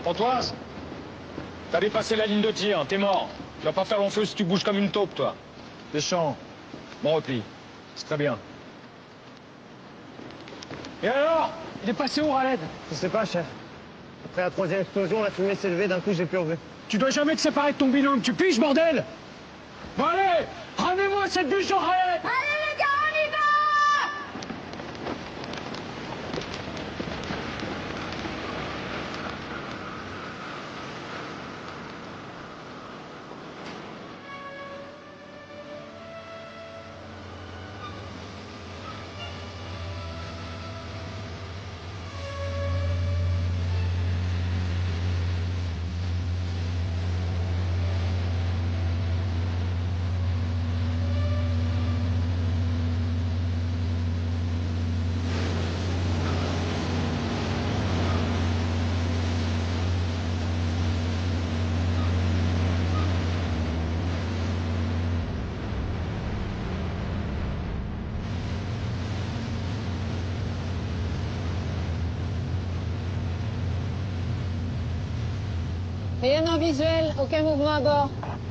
Pontoise, t'as dépassé la ligne de tir, t'es mort. Tu vas pas faire long feu si tu bouges comme une taupe, toi. Deschamps, bon repli. C'est très bien. Et alors? Il est passé où, Raled? Je sais pas, chef. Après la troisième explosion, la fumée s'est levée, d'un coup j'ai plus revu. Tu dois jamais te séparer de ton binôme, tu piges, bordel! Bon allez, ramenez-moi cette bûche au Raled! Allez les gars, on y va! Rien en visuel, aucun mouvement à bord.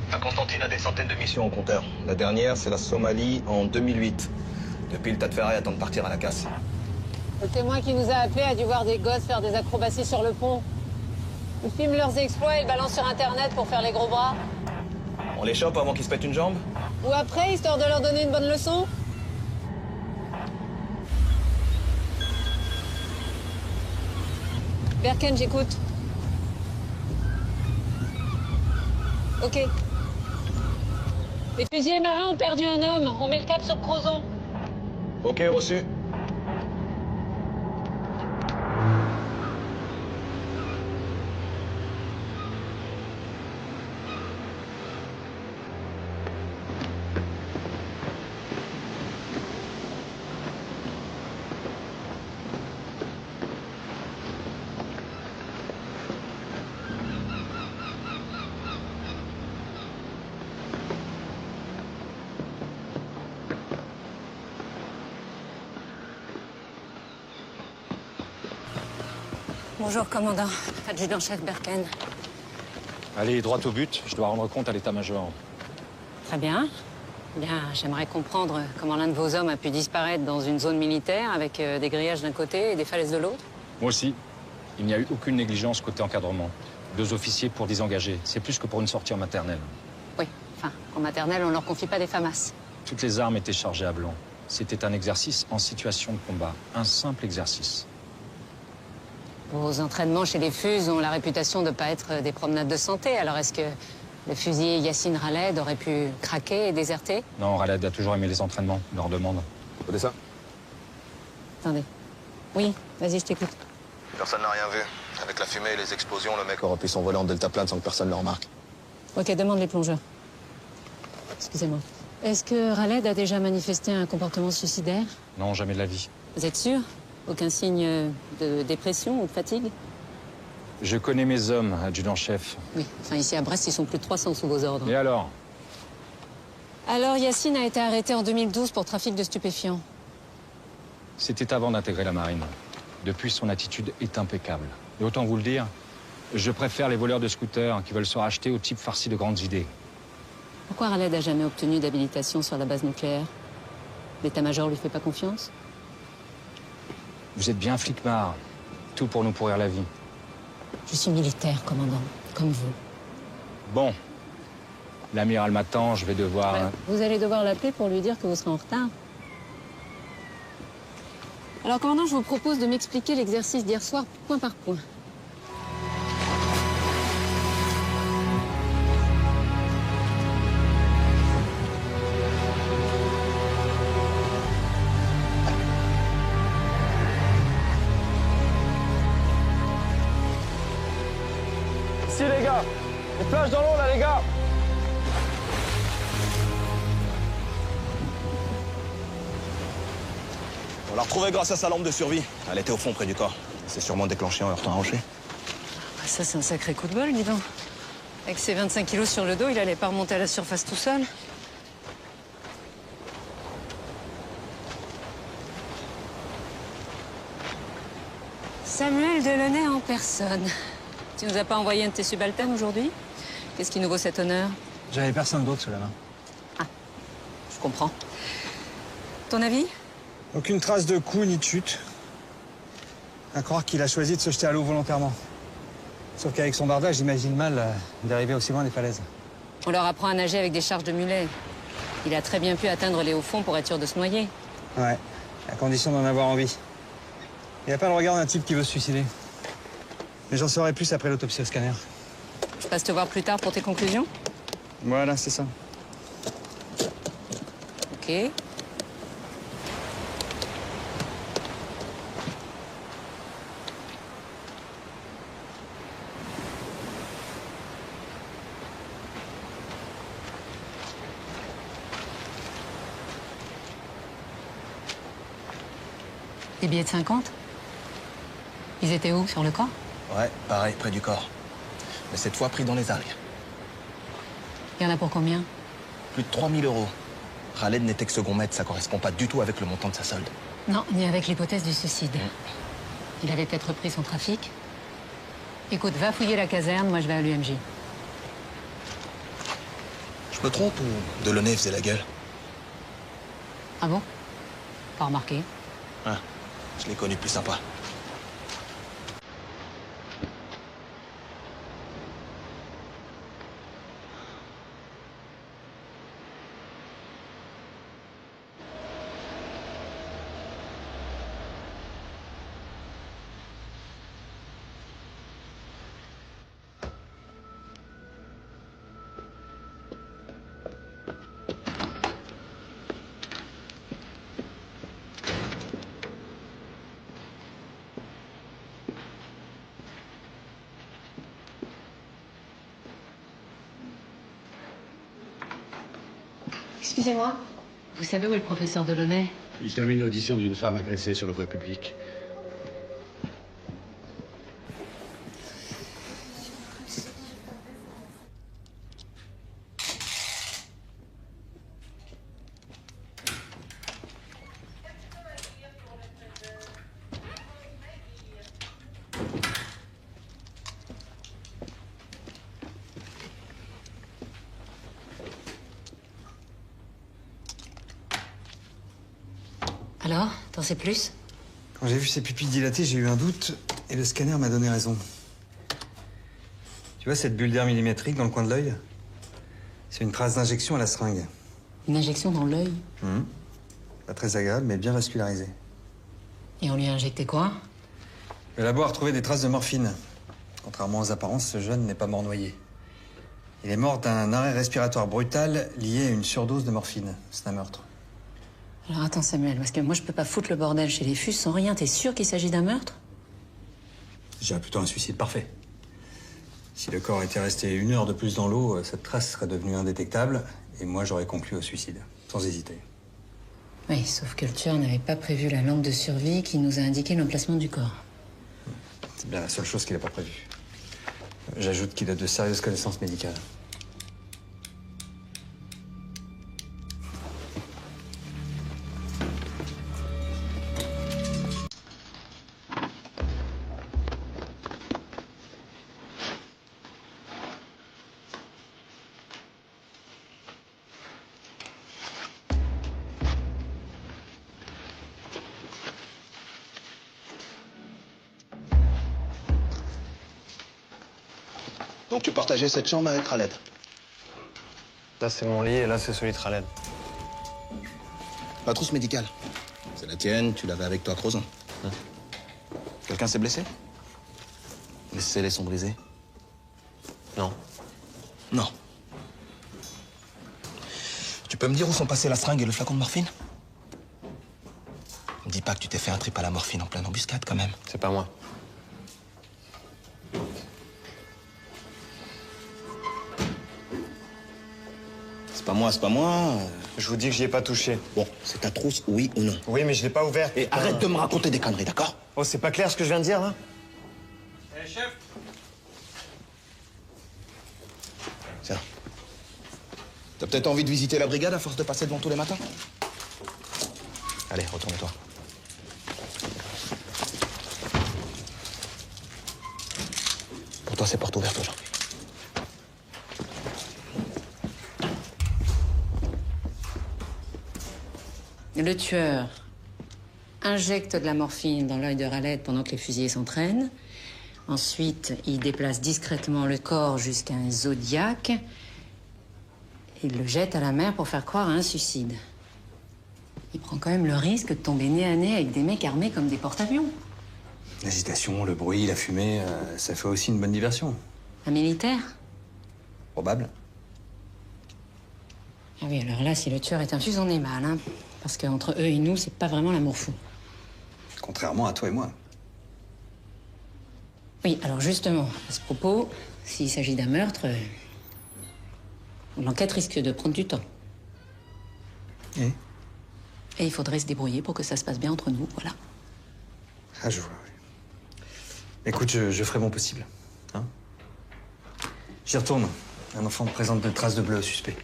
La Constantine a des centaines de missions au compteur. La dernière, c'est la Somalie en 2008. Depuis, le tas de ferraille attend de partir à la casse. Le témoin qui nous a appelés a dû voir des gosses faire des acrobaties sur le pont. Ils filment leurs exploits et le balancent sur Internet pour faire les gros bras. On les chope avant qu'ils se pètent une jambe? Ou après, histoire de leur donner une bonne leçon. Berken, j'écoute. Ok. Les fusiliers marins ont perdu un homme. On met le cap sur Crozon. Ok, reçu. Bonjour, commandant. Adjudant-chef Berken. Allez, droit au but, je dois rendre compte à l'état-major. Très bien. Bien, j'aimerais comprendre comment l'un de vos hommes a pu disparaître dans une zone militaire avec des grillages d'un côté et des falaises de l'autre. Moi aussi, il n'y a eu aucune négligence côté encadrement. 2 officiers pour désengager, c'est plus que pour une sortie en maternelle. Oui, enfin, en maternelle, on leur confie pas des FAMAS. Toutes les armes étaient chargées à blanc. C'était un exercice en situation de combat, un simple exercice. Vos entraînements chez les FUS ont la réputation de ne pas être des promenades de santé. Alors est-ce que le fusilier Yassine Raled aurait pu craquer et déserter? Non, Raled a toujours aimé les entraînements, leur demande. Vous connaissez ça? Attendez. Oui, vas-y, je t'écoute. Personne n'a rien vu. Avec la fumée et les explosions, le mec aura pu s'envoler en deltaplane sans que personne le remarque. Ok, demande les plongeurs. Excusez-moi. Est-ce que Raled a déjà manifesté un comportement suicidaire? Non, jamais de la vie. Vous êtes sûr? Aucun signe de dépression ou de fatigue? Je connais mes hommes, adjudant-chef. Oui, enfin ici à Brest, ils sont plus de 300 sous vos ordres. Et alors? Alors Yassine a été arrêté en 2012 pour trafic de stupéfiants. C'était avant d'intégrer la marine. Depuis, son attitude est impeccable. Et autant vous le dire, je préfère les voleurs de scooters qui veulent se racheter aux types farcis de grandes idées. Pourquoi Raled n'a jamais obtenu d'habilitation sur la base nucléaire? L'état-major lui fait pas confiance? Vous êtes bien flicmard. Tout pour nous pourrir la vie. Je suis militaire, commandant, comme vous. Bon. L'amiral m'attend, je vais devoir... Ouais, vous allez devoir l'appeler pour lui dire que vous serez en retard. Alors, commandant, je vous propose de m'expliquer l'exercice d'hier soir point par point. Ici les gars, les plages dans l'eau là les gars. On l'a retrouvée grâce à sa lampe de survie. Elle était au fond près du corps. C'est sûrement déclenché en heurtant un rocher. Ah, ça, c'est un sacré coup de bol, dis donc. Avec ses 25 kilos sur le dos, il allait pas remonter à la surface tout seul. Samuel Delaunay en personne. Tu nous as pas envoyé un de tes subalternes aujourd'hui? Qu'est-ce qui nous vaut cet honneur? J'avais personne d'autre sous la main. Ah, je comprends. Ton avis? Aucune trace de coup ni de chute. À croire qu'il a choisi de se jeter à l'eau volontairement. Sauf qu'avec son bardage, j'imagine mal d'arriver aussi loin des falaises. On leur apprend à nager avec des charges de mulets. Il a très bien pu atteindre les hauts fonds pour être sûr de se noyer. Ouais, à condition d'en avoir envie. Il a pas le regard d'un type qui veut se suicider. Mais j'en saurai plus après l'autopsie au scanner. Je passe te voir plus tard pour tes conclusions? Voilà, c'est ça. Ok. Des billets de 50? Ils étaient où, sur le corps? Ouais, pareil, près du corps. Mais cette fois pris dans les algues. Il y en a pour combien? Plus de 3 000 €. Khaled n'était que second maître, ça correspond pas du tout avec le montant de sa solde. Non, ni avec l'hypothèse du suicide. Il avait peut-être repris son trafic. Écoute, va fouiller la caserne, moi je vais à l'UMJ. Je me trompe ou Delaunay faisait la gueule? Ah bon? Pas remarqué. Ah, je l'ai connu plus sympa. Excusez-moi. Vous savez où est le professeur Delaunay? Il termine l'audition d'une femme agressée sur le voie publique. Alors, t'en sais plus? Quand j'ai vu ses pupilles dilatées, j'ai eu un doute et le scanner m'a donné raison. Tu vois cette bulle d'air millimétrique dans le coin de l'œil? C'est une trace d'injection à la seringue. Une injection dans l'œil? Pas très agréable, mais bien vascularisée. Et on lui a injecté quoi? Le labo a retrouvé des traces de morphine. Contrairement aux apparences, ce jeune n'est pas mort noyé. Il est mort d'un arrêt respiratoire brutal lié à une surdose de morphine. C'est un meurtre. Alors attends Samuel, parce que moi je peux pas foutre le bordel chez les Fus sans rien. T'es sûr qu'il s'agit d'un meurtre? Je dirais plutôt un suicide parfait. Si le corps était resté 1 heure de plus dans l'eau, cette trace serait devenue indétectable et moi j'aurais conclu au suicide, sans hésiter. Oui, sauf que le tueur n'avait pas prévu la lampe de survie qui nous a indiqué l'emplacement du corps. C'est bien la seule chose qu'il n'a pas prévue. J'ajoute qu'il a de sérieuses connaissances médicales. Donc tu partageais cette chambre avec Khaled? Là, c'est mon lit et là, c'est celui de Khaled. La trousse médicale. C'est la tienne, tu l'avais avec toi à Crozon. Quelqu'un s'est blessé? Les scellés sont brisés? Non. Non. Tu peux me dire où sont passés la seringue et le flacon de morphine? Me dis pas que tu t'es fait un trip à la morphine en pleine embuscade, quand même. C'est pas moi. C'est pas moi. Je vous dis que j'y ai pas touché. Bon, c'est ta trousse, oui ou non? Oui, mais je l'ai pas ouverte. Et arrête de me raconter des conneries, d'accord? Oh, c'est pas clair ce que je viens de dire, là? Chef. Tiens. T'as peut-être envie de visiter la brigade à force de passer devant tous les matins? Allez, retourne-toi. Pour toi. toi, c'est porte ouverte aujourd'hui. Le tueur injecte de la morphine dans l'œil de Raled pendant que les fusillés s'entraînent. Ensuite, il déplace discrètement le corps jusqu'à un zodiaque. Il le jette à la mer pour faire croire à un suicide. Il prend quand même le risque de tomber nez à nez avec des mecs armés comme des porte-avions. L'agitation, le bruit, la fumée, ça fait aussi une bonne diversion. Un militaire? Probable. Ah oui, alors là, si le tueur est un fus, on est mal, hein. Parce qu'entre eux et nous, c'est pas vraiment l'amour fou. Contrairement à toi et moi. Oui, alors justement, à ce propos, s'il s'agit d'un meurtre, l'enquête risque de prendre du temps. Et il faudrait se débrouiller pour que ça se passe bien entre nous, voilà. Ah, je vois, oui. Écoute, je ferai mon possible. Hein? J'y retourne. Un enfant présente de traces de bleu au suspect.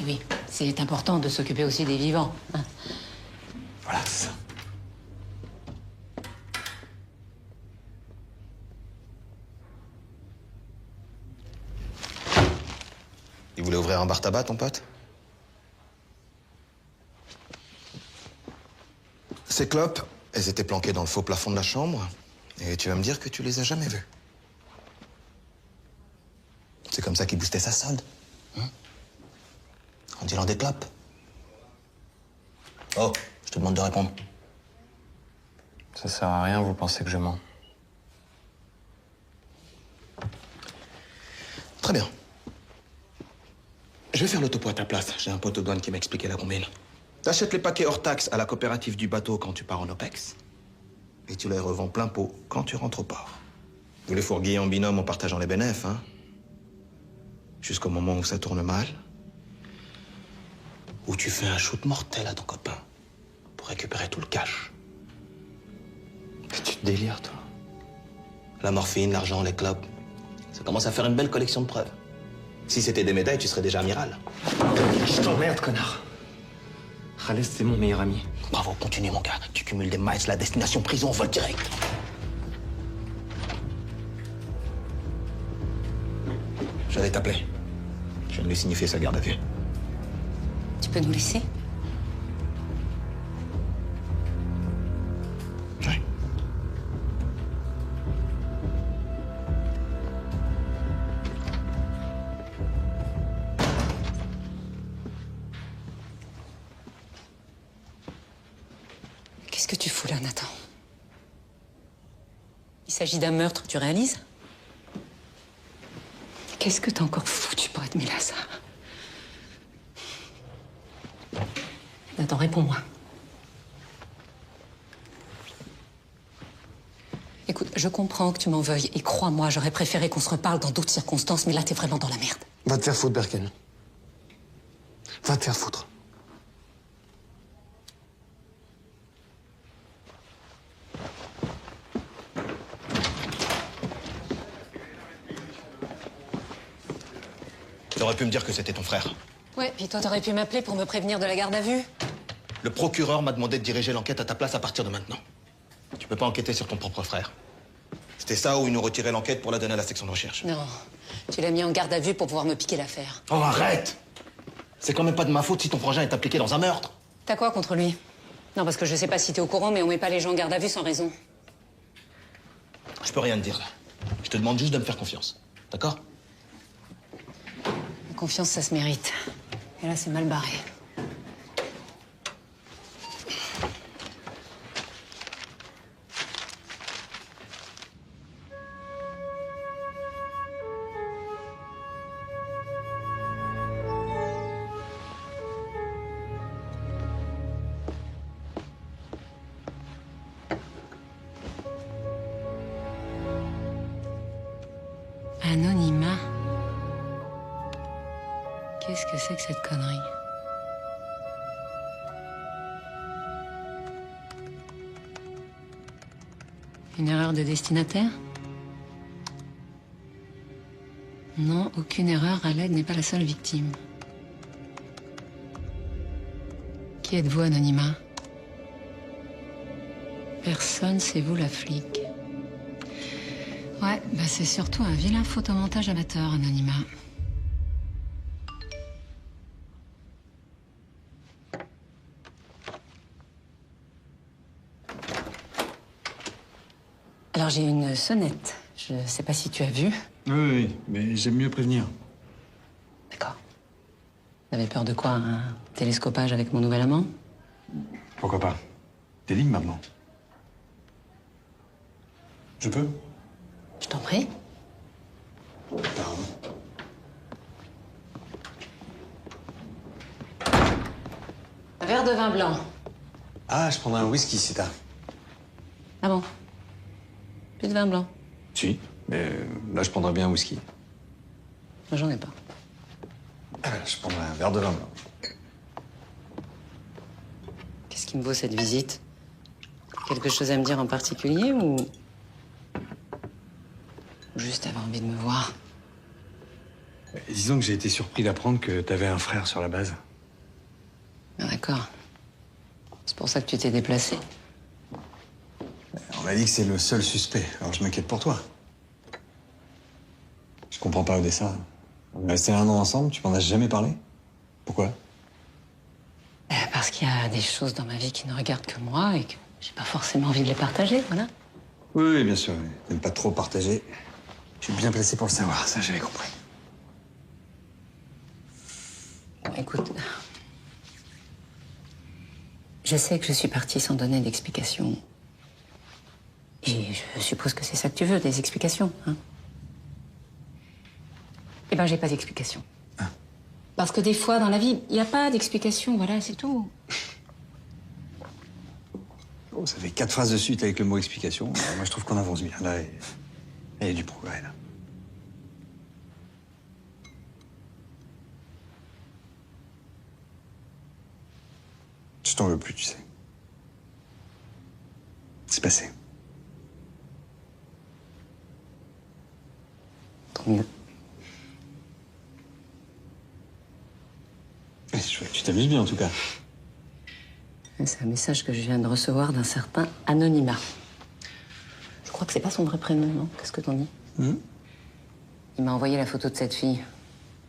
Oui, c'est important de s'occuper aussi des vivants, hein. Voilà, c'est ça. Il voulait ouvrir un bar tabac, ton pote? Ces clopes, elles étaient planquées dans le faux plafond de la chambre. Et tu vas me dire que tu les as jamais vues. C'est comme ça qu'il boostait sa solde. Hein? En dealant des clopes. Oh, je te demande de répondre. Ça sert à rien, vous pensez que je mens. Très bien. Je vais faire le topo à ta place. J'ai un pote aux douanes qui m'a expliqué la combine. T'achètes les paquets hors taxe à la coopérative du bateau quand tu pars en OPEX. Et tu les revends plein pot quand tu rentres au port. Vous les fourguez en binôme en partageant les bénéfices, hein. Jusqu'au moment où ça tourne mal. Où tu fais un shoot mortel à ton copain pour récupérer tout le cash. Mais tu te délires, toi. La morphine, l'argent, les clopes. Ça commence à faire une belle collection de preuves. Si c'était des médailles, tu serais déjà amiral. Je t'emmerde, connard. Khaled, c'est mon meilleur ami. Bravo, continue, mon gars. Tu cumules des miles, la destination prison, vol direct. J'allais t'appeler. Je viens de lui signifier sa garde à vue. Tu peux nous laisser? Oui. Qu'est-ce que tu fous là, Nathan? Il s'agit d'un meurtre, tu réalises? Qu'est-ce que t'as encore foutu pour être mêlé à ça? Nathan, réponds-moi. Écoute, je comprends que tu m'en veuilles, et crois-moi, j'aurais préféré qu'on se reparle dans d'autres circonstances, mais là, t'es vraiment dans la merde. Va te faire foutre, Berken. Va te faire foutre. T'aurais pu me dire que c'était ton frère. Ouais, puis toi, t'aurais pu m'appeler pour me prévenir de la garde à vue. Le procureur m'a demandé de diriger l'enquête à ta place à partir de maintenant. Tu peux pas enquêter sur ton propre frère. C'était ça ou ils nous retiraient l'enquête pour la donner à la section de recherche. Non, tu l'as mis en garde à vue pour pouvoir me piquer l'affaire. Oh, arrête! C'est quand même pas de ma faute si ton frangin est impliqué dans un meurtre. T'as quoi contre lui? Non, parce que je sais pas si t'es au courant, mais on met pas les gens en garde à vue sans raison. Je peux rien te dire là. Je te demande juste de me faire confiance. D'accord? La confiance, ça se mérite. Et là, c'est mal barré. Anonymat. Qu'est-ce que c'est que cette connerie? Une erreur de destinataire? Non, aucune erreur. Khaled n'est pas la seule victime. Qui êtes-vous, Anonymat? Personne, c'est vous la flic. Ouais, bah c'est surtout un vilain photomontage amateur, Anonymat. Alors j'ai une sonnette. Je sais pas si tu as vu. Oui, mais j'aime mieux prévenir. D'accord. T'avais peur de quoi? Un télescopage avec mon nouvel amant? Pourquoi pas? T'es libre maintenant. Je peux? Je t'en prie. Pardon. Un verre de vin blanc. Ah, je prendrai un whisky si t'as. Ah bon? Plus de vin blanc? Si, mais là je prendrais bien un whisky. Moi j'en ai pas. Je prendrais un verre de vin blanc. Qu'est-ce qui me vaut cette visite? Quelque chose à me dire en particulier ou juste avoir envie de me voir? Disons que j'ai été surpris d'apprendre que t'avais un frère sur la base. Ah, d'accord. C'est pour ça que tu t'es déplacé. On m'a dit que c'est le seul suspect, alors je m'inquiète pour toi. Je comprends pas, Odessa. On est resté 1 an ensemble, tu m'en as jamais parlé? Pourquoi? Parce qu'il y a des choses dans ma vie qui ne regardent que moi et que j'ai pas forcément envie de les partager, voilà. Oui, bien sûr. T'aimes pas trop partager. Je suis bien placé pour le savoir, ça j'avais compris. Bon, écoute, je sais que je suis partie sans donner d'explication. Et je suppose que c'est ça que tu veux, des explications, hein? Eh ben, j'ai pas d'explication. Ah. Parce que des fois, dans la vie, il n'y a pas d'explication, voilà, c'est tout. Oh, ça fait 4 phrases de suite avec le mot explication. Alors, moi, je trouve qu'on avance bien. Là, il y a du progrès, là. Je t'en veux plus, tu sais. C'est passé. Tant mieux. Tu t'amuses bien, en tout cas. C'est un message que je viens de recevoir d'un certain Anonymat. Je crois que c'est pas son vrai prénom, non? Qu'est-ce que t'en dis? Il m'a envoyé la photo de cette fille.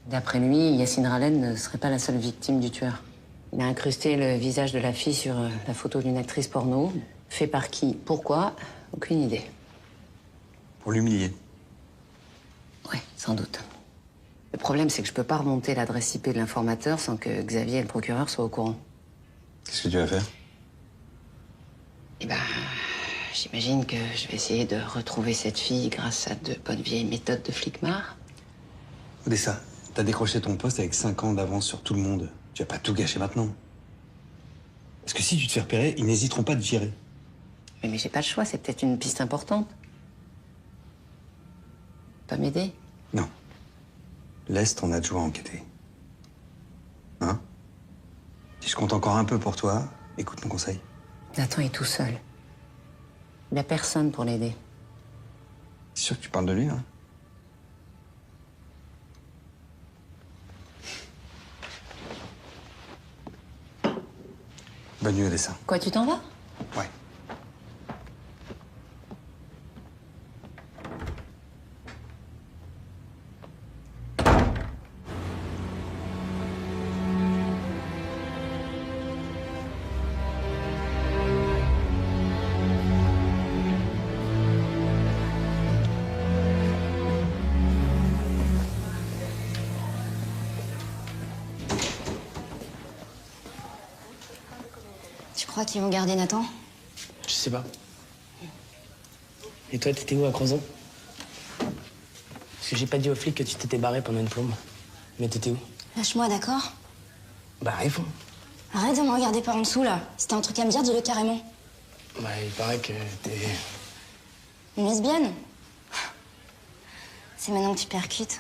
D'après lui, Yacine Ralen ne serait pas la seule victime du tueur. Il a incrusté le visage de la fille sur la photo d'une actrice porno. Fait par qui? Pourquoi? Aucune idée. Pour l'humilier. Ouais, sans doute. Le problème, c'est que je peux pas remonter l'adresse IP de l'informateur sans que Xavier et le procureur soient au courant. Qu'est-ce que tu vas faire? Eh ben, j'imagine que je vais essayer de retrouver cette fille grâce à de bonnes vieilles méthodes de flicmar. Odessa, t'as décroché ton poste avec 5 ans d'avance sur tout le monde. Tu vas pas tout gâcher maintenant. Parce que si tu te fais repérer, ils n'hésiteront pas à te virer. Mais j'ai pas le choix, c'est peut-être une piste importante. Pas m'aider? Non. Laisse ton adjoint enquêter. Hein? Si je compte encore un peu pour toi, écoute mon conseil. Nathan est tout seul. Il a personne pour l'aider. C'est sûr que tu parles de lui, hein? Bonne nuit, Odessa. Quoi, tu t'en vas? Ouais. Tu crois qu'ils vont garder Nathan? Je sais pas. Et toi, t'étais où à Crozon? Parce que j'ai pas dit aux flics que tu t'étais barré pendant une plombe. Mais t'étais où? Lâche-moi, d'accord? Bah, réponds. Arrête de me regarder par en dessous, là. Si t'as un truc à me dire, dis-le carrément. Bah, il paraît que t'es... Une lesbienne? C'est maintenant que tu percutes.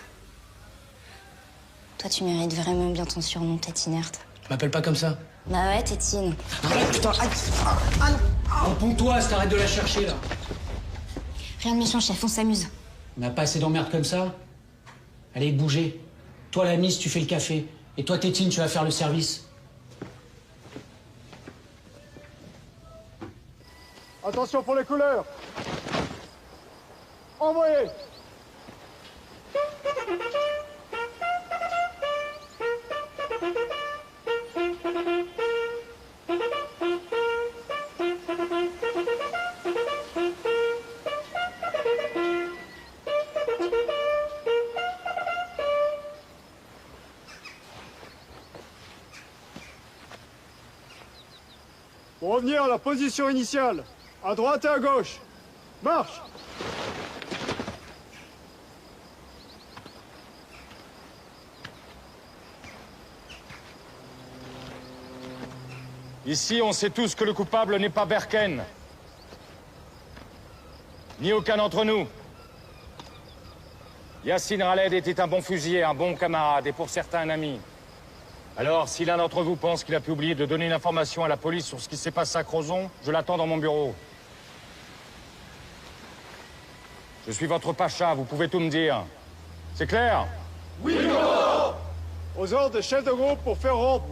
Toi, tu mérites vraiment bien ton surnom, tête inerte. M'appelle pas comme ça. Bah ouais, tétine. Arrête, putain, arrête. Réponds-toi, t'arrêtes de la chercher, là. Rien de méchant, chef, on s'amuse. On n'a pas assez d'emmerdes comme ça. Allez, bougez. Toi, la Miss, tu fais le café. Et toi, Tétine, tu vas faire le service. Attention pour les couleurs. envoyez. Pour revenir à la position initiale, à droite et à gauche. Marche! Ici, on sait tous que le coupable n'est pas Berken. Ni aucun d'entre nous. Yacine Raled était un bon fusilier, un bon camarade, et pour certains, un ami. Alors, si l'un d'entre vous pense qu'il a pu oublier de donner une information à la police sur ce qui s'est passé à Crozon, je l'attends dans mon bureau. Je suis votre pacha, vous pouvez tout me dire. C'est clair? Oui, commandant! Aux ordres des chefs de groupe pour faire rompre.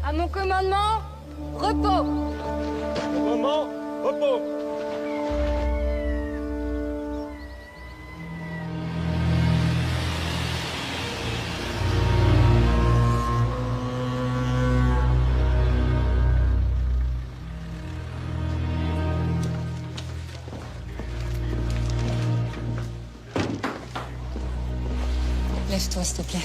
À mon commandement, repos. Commandement, repos. Lève-toi, s'il te plaît.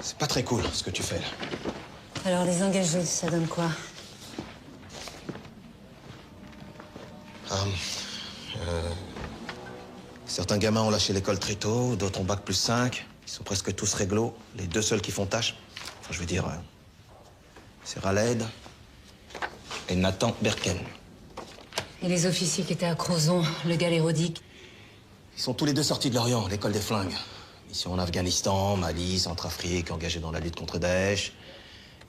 C'est pas très cool, ce que tu fais, là. Alors, les engagés, ça donne quoi? Certains gamins ont lâché l'école très tôt, d'autres ont bac plus 5. Ils sont presque tous réglo. Les deux seuls qui font tâche, enfin, je veux dire, c'est Raled et Nathan Berken. Et les officiers qui étaient à Crozon, le gars l'érodique? Ils sont tous les deux sortis de l'Orient, l'école des flingues. Mission en Afghanistan, Mali, Centrafrique, engagés dans la lutte contre Daesh.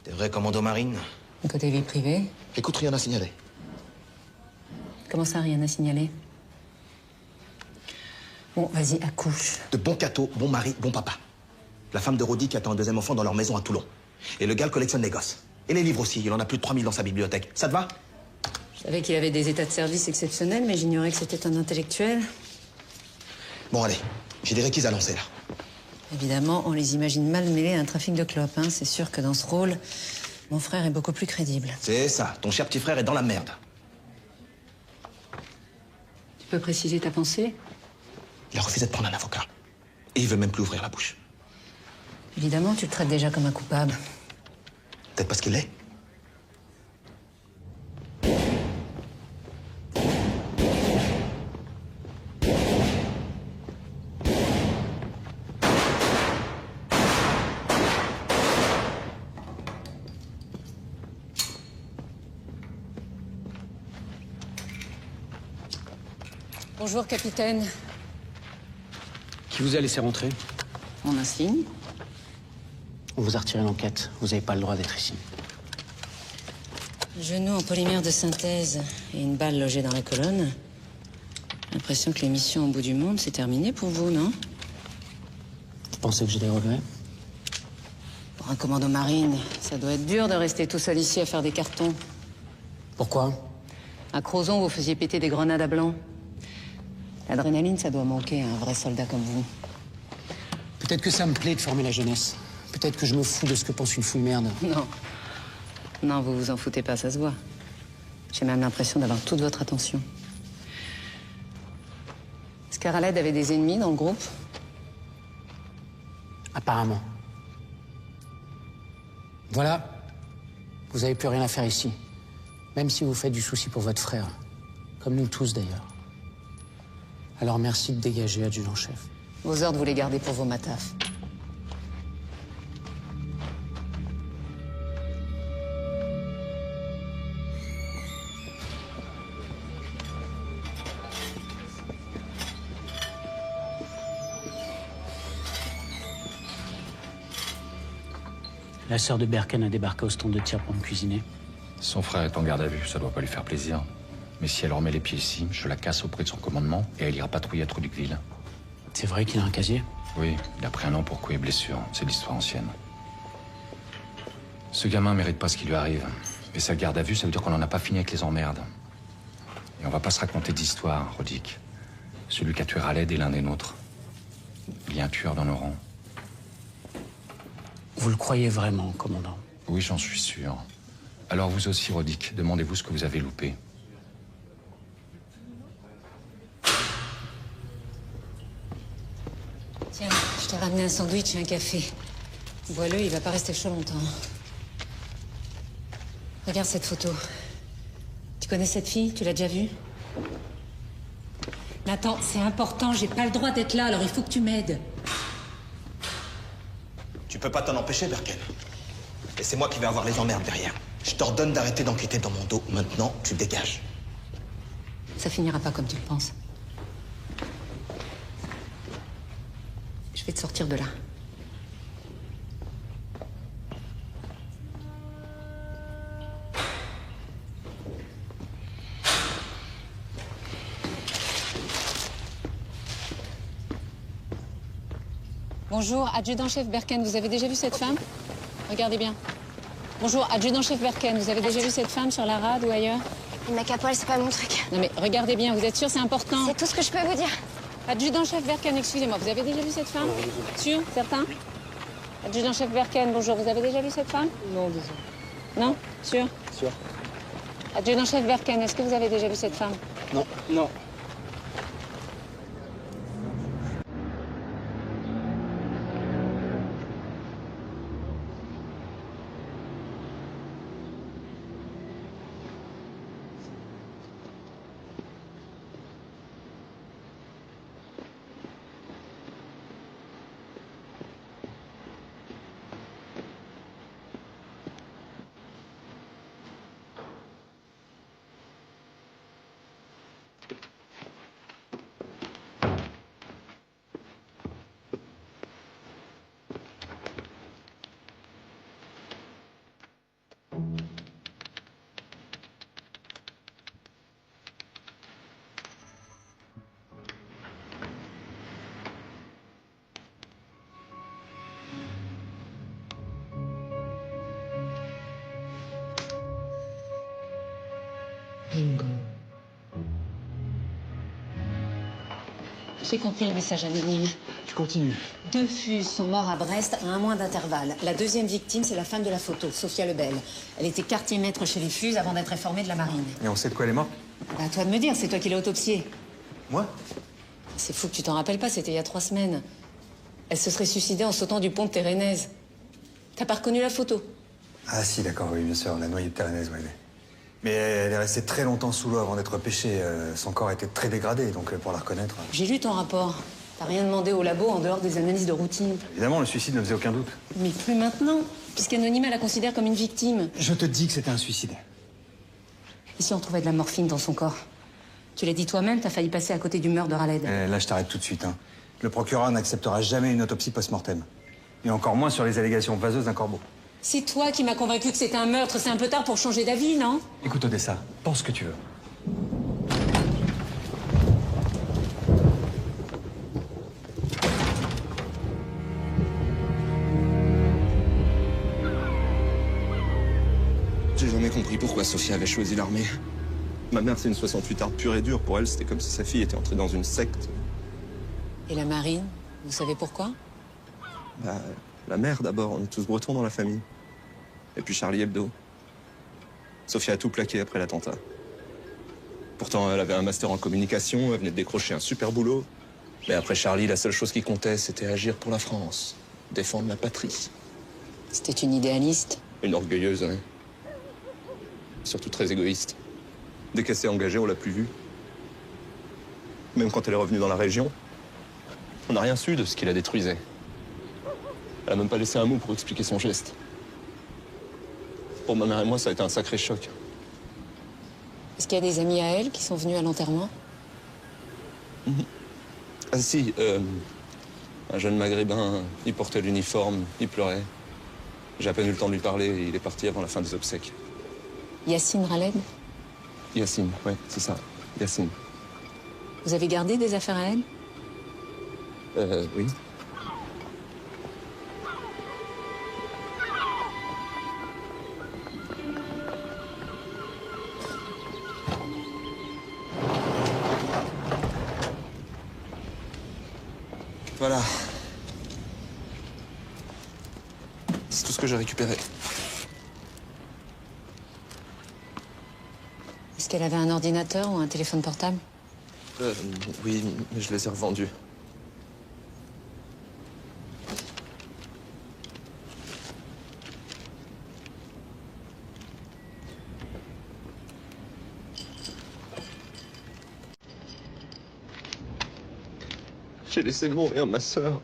Des vrais commandos marines. Côté vie privée? Écoute, rien à signaler. Comment ça, rien à signaler? Bon, vas-y, accouche. De bons cathos, bon mari, bon papa. La femme de Rodic attend un deuxième enfant dans leur maison à Toulon. Et le gars le collectionne les gosses. Et les livres aussi, il en a plus de 3000 dans sa bibliothèque. Ça te va? Je savais qu'il avait des états de service exceptionnels, mais j'ignorais que c'était un intellectuel. Bon, allez, j'ai des réquis à lancer, là. Évidemment, on les imagine mal mêlés à un trafic de clopes, hein. C'est sûr que dans ce rôle, mon frère est beaucoup plus crédible. C'est ça, ton cher petit frère est dans la merde. Tu peux préciser ta pensée? Il a refusé de prendre un avocat. Et il veut même plus ouvrir la bouche. Évidemment, tu le traites déjà comme un coupable. Peut-être parce qu'il l'est. Bonjour, capitaine. Qui vous a laissé rentrer? Mon insigne. On vous a retiré l'enquête. Vous n'avez pas le droit d'être ici. Genou en polymère de synthèse et une balle logée dans la colonne. L'impression que l'émission au bout du monde, c'est terminé pour vous, non? Vous pensez que j'ai des regrets? Pour un commando marine, ça doit être dur de rester tout seul ici à faire des cartons. Pourquoi? À Crozon, vous faisiez péter des grenades à blanc. L'adrénaline, ça doit manquer à un vrai soldat comme vous. Peut-être que ça me plaît de former la jeunesse. Peut-être que je me fous de ce que pense une foule merde. Non. Non, vous vous en foutez pas, ça se voit. J'ai même l'impression d'avoir toute votre attention. Est-ce qu'Araled avait des ennemis dans le groupe? Apparemment. Voilà. Vous avez plus rien à faire ici. Même si vous faites du souci pour votre frère. Comme nous tous, d'ailleurs. Alors merci de dégager, adjudant-chef. Vos ordres, vous les gardez pour vos matafs. La sœur de Berken a débarqué au stand de tir pour me cuisiner. Son frère est en garde à vue, ça doit pas lui faire plaisir. Mais si elle remet les pieds ici, je la casse auprès de son commandement et elle ira patrouiller à Truducville. C'est vrai qu'il a un casier? Oui, il a pris un an pour coups et blessures. C'est l'histoire ancienne. Ce gamin mérite pas ce qui lui arrive. Et sa garde à vue, ça veut dire qu'on n'en a pas fini avec les emmerdes. Et on va pas se raconter d'histoire, Rodic. Celui qui a tué Raled est l'un des nôtres. Il y a un tueur dans nos rangs. Vous le croyez vraiment, commandant? Oui, j'en suis sûr. Alors vous aussi, Rodic, demandez-vous ce que vous avez loupé. Tiens, je t'ai ramené un sandwich et un café. Bois-le, il va pas rester chaud longtemps. Regarde cette photo. Tu connais cette fille? Tu l'as déjà vue? Nathan, c'est important, j'ai pas le droit d'être là, alors il faut que tu m'aides. Tu peux pas t'en empêcher, Berken. Et c'est moi qui vais avoir les emmerdes derrière. Je t'ordonne d'arrêter d'enquêter dans mon dos. Maintenant, tu dégages. Ça finira pas comme tu le penses. Je vais te sortir de là. Bonjour, adjudant-chef Berken, vous avez déjà vu cette femme? Regardez bien. Bonjour, adjudant-chef Berken, vous avez déjà vu cette femme sur la rade ou ailleurs? Le mec à poil, c'est pas mon truc. Non mais regardez bien, vous êtes sûr, c'est important? C'est tout ce que je peux vous dire. Adjudant-chef Berken, excusez-moi, vous avez déjà vu cette femme? Sûr? Certain? Adjudant-chef Berken, bonjour, vous avez déjà vu cette femme? Non, désolé. Non? Sûr? Sûr. Adjudant-chef Berken, est-ce que vous avez déjà vu cette femme? Non. Non. J'ai compris le message anonyme. Tu continues. 2 Fuses sont morts à Brest à 1 mois d'intervalle. La deuxième victime, c'est la femme de la photo, Sophia Lebel. Elle était quartier-maître chez les Fuses avant d'être réformée de la marine. Et on sait de quoi elle est morte? Bah, à toi de me dire, c'est toi qui l'as autopsiée. Moi? C'est fou que tu t'en rappelles pas, c'était il y a 3 semaines. Elle se serait suicidée en sautant du pont de Térénèse. T'as pas reconnu la photo? Ah si, d'accord, oui, bien sûr, la noyée de Térénèse, oui. Mais elle est restée très longtemps sous l'eau avant d'être pêchée. Son corps était très dégradé, donc pour la reconnaître... J'ai lu ton rapport. T'as rien demandé au labo en dehors des analyses de routine. Évidemment, le suicide ne faisait aucun doute. Mais plus maintenant, puisqu'Anonyme la considère comme une victime. Je te dis que c'était un suicide. Et si on trouvait de la morphine dans son corps? Tu l'as dit toi-même, t'as failli passer à côté du meurtre de Raled. Là, je t'arrête tout de suite. Hein. Le procureur n'acceptera jamais une autopsie post-mortem. Et encore moins sur les allégations vaseuses d'un corbeau. C'est toi qui m'as convaincu que c'était un meurtre. C'est un peu tard pour changer d'avis, non? Écoute, Odessa, pense ce que tu veux. J'ai jamais compris pourquoi Sophia avait choisi l'armée. Ma mère, c'est une 68arde pure et dure. Pour elle, c'était comme si sa fille était entrée dans une secte. Et la marine? Vous savez pourquoi? Bah, la mère d'abord. On est tous bretons dans la famille. Et puis Charlie Hebdo. Sophia a tout plaqué après l'attentat. Pourtant, elle avait un master en communication, elle venait de décrocher un super boulot. Mais après Charlie, la seule chose qui comptait, c'était agir pour la France. Défendre la patrie. C'était une idéaliste. Une orgueilleuse, hein. Surtout très égoïste. Dès qu'elle s'est engagée, on l'a plus vue. Même quand elle est revenue dans la région, on n'a rien su de ce qui la détruisait. Elle a même pas laissé un mot pour expliquer son geste. Pour ma mère et moi, ça a été un sacré choc. Est-ce qu'il y a des amis à elle qui sont venus à l'enterrement? Ah si, un jeune maghrébin, il portait l'uniforme, il pleurait. J'ai à peine eu le temps de lui parler et il est parti avant la fin des obsèques. Yacine Raled? Yacine, ouais, c'est ça, Yacine. Vous avez gardé des affaires à elle? Oui. Voilà. C'est tout ce que j'ai récupéré. Est-ce qu'elle avait un ordinateur ou un téléphone portable? Oui, mais je les ai revendus. J'ai laissé mourir ma sœur.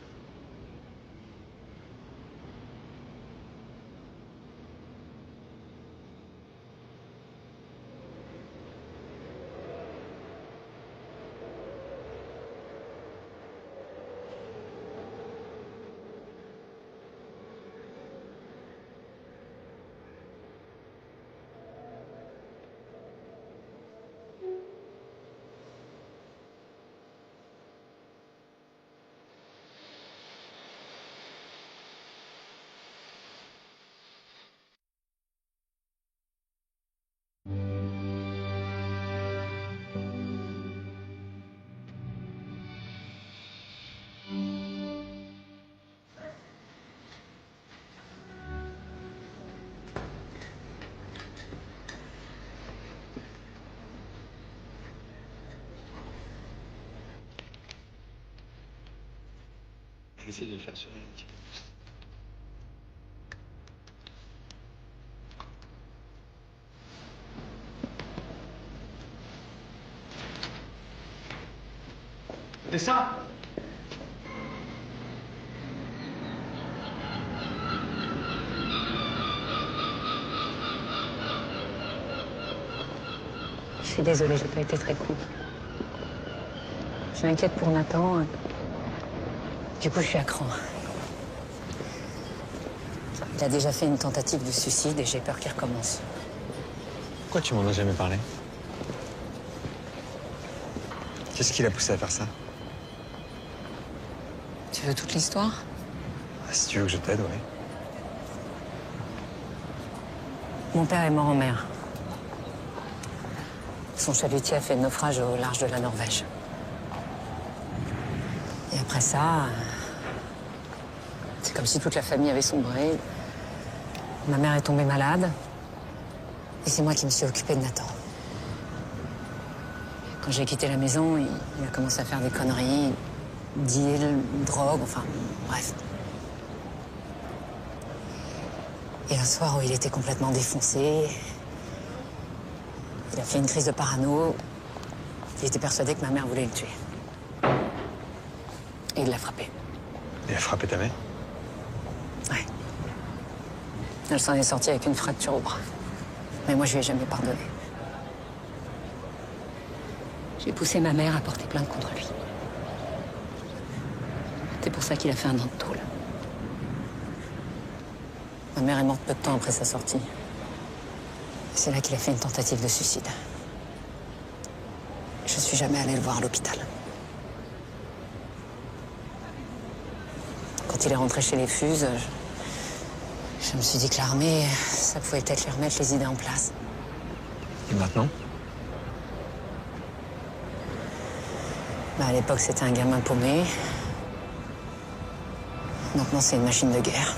J'essaie de le faire sur Eric. C'est ça? Je suis désolée, j'ai pas été très cool. Je m'inquiète pour Nathan. Du coup, je suis à cran. Il a déjà fait une tentative de suicide et j'ai peur qu'il recommence. Pourquoi tu m'en as jamais parlé? Qu'est-ce qui l'a poussé à faire ça? Tu veux toute l'histoire? Si tu veux que je t'aide, oui. Mon père est mort en mer. Son chalutier a fait naufrage au large de la Norvège. Et après ça, c'est comme si toute la famille avait sombré. Ma mère est tombée malade. Et c'est moi qui me suis occupée de Nathan. Quand j'ai quitté la maison, il a commencé à faire des conneries. Deal, drogue, enfin, bref. Et un soir où il était complètement défoncé, il a fait une crise de parano. Il était persuadé que ma mère voulait le tuer. Et il l'a frappé. Il a frappé ta mère? Ouais. Elle s'en est sortie avec une fracture au bras. Mais moi, je lui ai jamais pardonné. J'ai poussé ma mère à porter plainte contre lui. C'est pour ça qu'il a fait un an de tôle. Ma mère est morte peu de temps après sa sortie. C'est là qu'il a fait une tentative de suicide. Je suis jamais allée le voir à l'hôpital. Quand il est rentré chez les Fuses, je me suis dit que l'armée, ça pouvait peut-être lui remettre les idées en place. Et maintenant? À l'époque, c'était un gamin paumé. Maintenant, c'est une machine de guerre.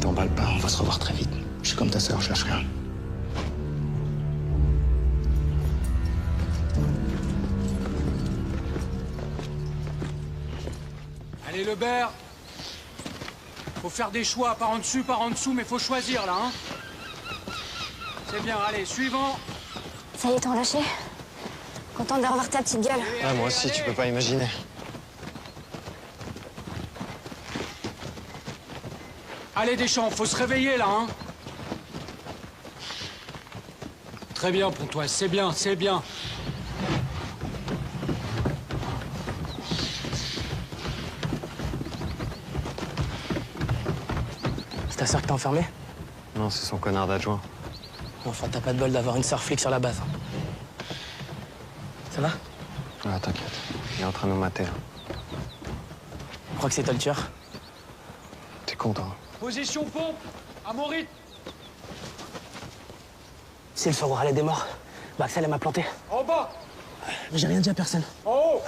T'emballe pas, on va se revoir très vite. Je suis comme ta sœur, je cherche rien. Allez, Lebert. Faut faire des choix, par en dessous, mais faut choisir, là, hein. C'est bien, allez, suivant. Ça y est, t'en lâché? Contente de revoir ta petite gueule. Ah, moi aussi, tu peux pas imaginer. Allez, Deschamps, faut se réveiller, là, hein. Très bien, Pontoise, c'est bien, c'est bien. Ta sœur qui t'a enfermé? Non, c'est son connard d'adjoint. Enfin, t'as pas de bol d'avoir une sœur flic sur la base. Ça va? Ah, t'inquiète. Il est en train de nous mater, là. Je crois que c'est toi le tueur. T'es content? Position pompe, à mon rythme. Si le soir où Raled est mort, bah Axel, elle m'a planté. En bas, Mais j'ai rien dit à personne. en haut,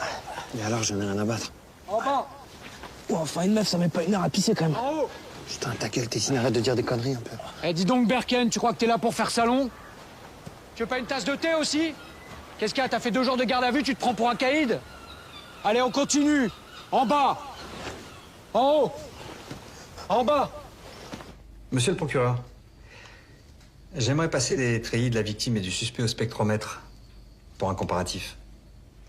Et alors, j'en ai rien à battre. en bas, Oh, enfin, une meuf, ça met pas une heure à pisser quand même. en haut. Putain, ta gueule, Tessine, arrête de dire des conneries un peu. Eh, dis donc, Berken, tu crois que t'es là pour faire salon? Tu veux pas une tasse de thé aussi? Qu'est-ce qu'il y a? T'as fait 2 jours de garde à vue, tu te prends pour un caïd? Allez, on continue. En bas, en haut, en bas. Monsieur le procureur, j'aimerais passer les treillis de la victime et du suspect au spectromètre pour un comparatif.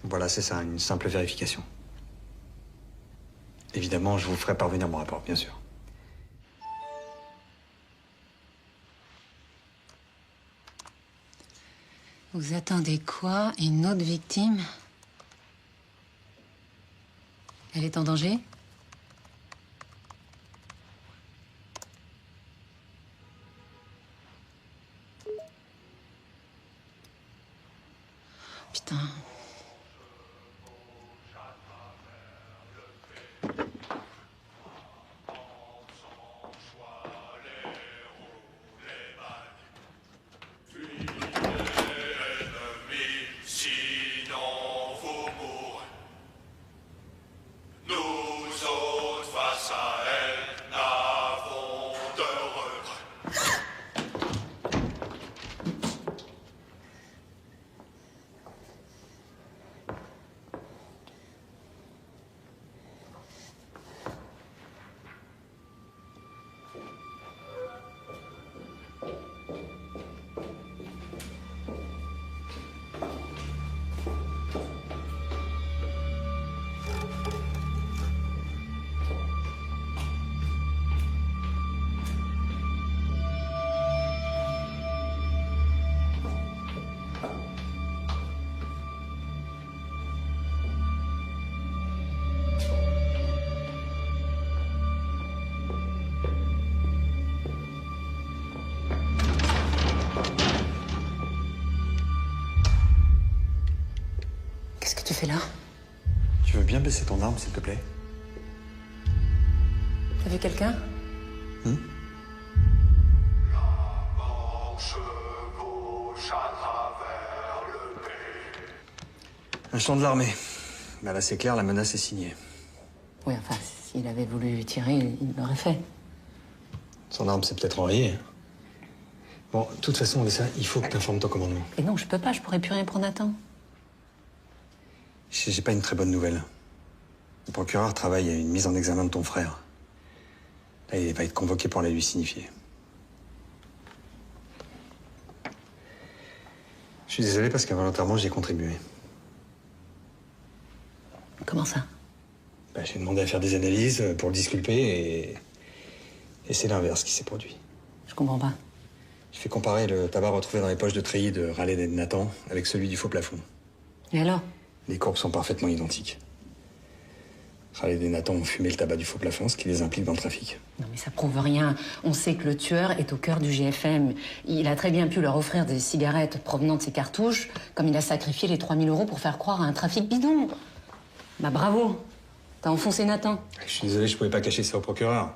Voilà, c'est ça, une simple vérification. Évidemment, je vous ferai parvenir mon rapport, bien sûr. Vous attendez quoi? Une autre victime? Elle est en danger? Putain. Qu'est-ce que tu fais là? Tu veux bien baisser ton arme, s'il te plaît? T'as vu quelqu'un? Un champ de l'armée. Bah là, c'est clair, la menace est signée. Oui, enfin, s'il avait voulu tirer, il l'aurait fait. Son arme s'est peut-être enrayée. Bon, de toute façon, Alessa, il faut que tu informes ton commandement. Et non, je peux pas, je pourrais plus rien prendre à temps. J'ai pas une très bonne nouvelle. Le procureur travaille à une mise en examen de ton frère. Là, il va être convoqué pour la lui signifier. Je suis désolé parce qu'involontairement, j'y ai contribué. Comment ça? Bah, j'ai demandé à faire des analyses pour le disculper et c'est l'inverse qui s'est produit. Je comprends pas. J'ai fait comparer le tabac retrouvé dans les poches de treillis de Raled et de Nathan avec celui du faux plafond. Et alors? Les courbes sont parfaitement identiques. Raled et Nathan ont fumé le tabac du faux plafond, ce qui les implique dans le trafic. Non mais ça prouve rien. On sait que le tueur est au cœur du GFM. Il a très bien pu leur offrir des cigarettes provenant de ses cartouches, comme il a sacrifié les 3 000 € pour faire croire à un trafic bidon. Bah bravo. T'as enfoncé Nathan. Je suis désolé, je pouvais pas cacher ça au procureur.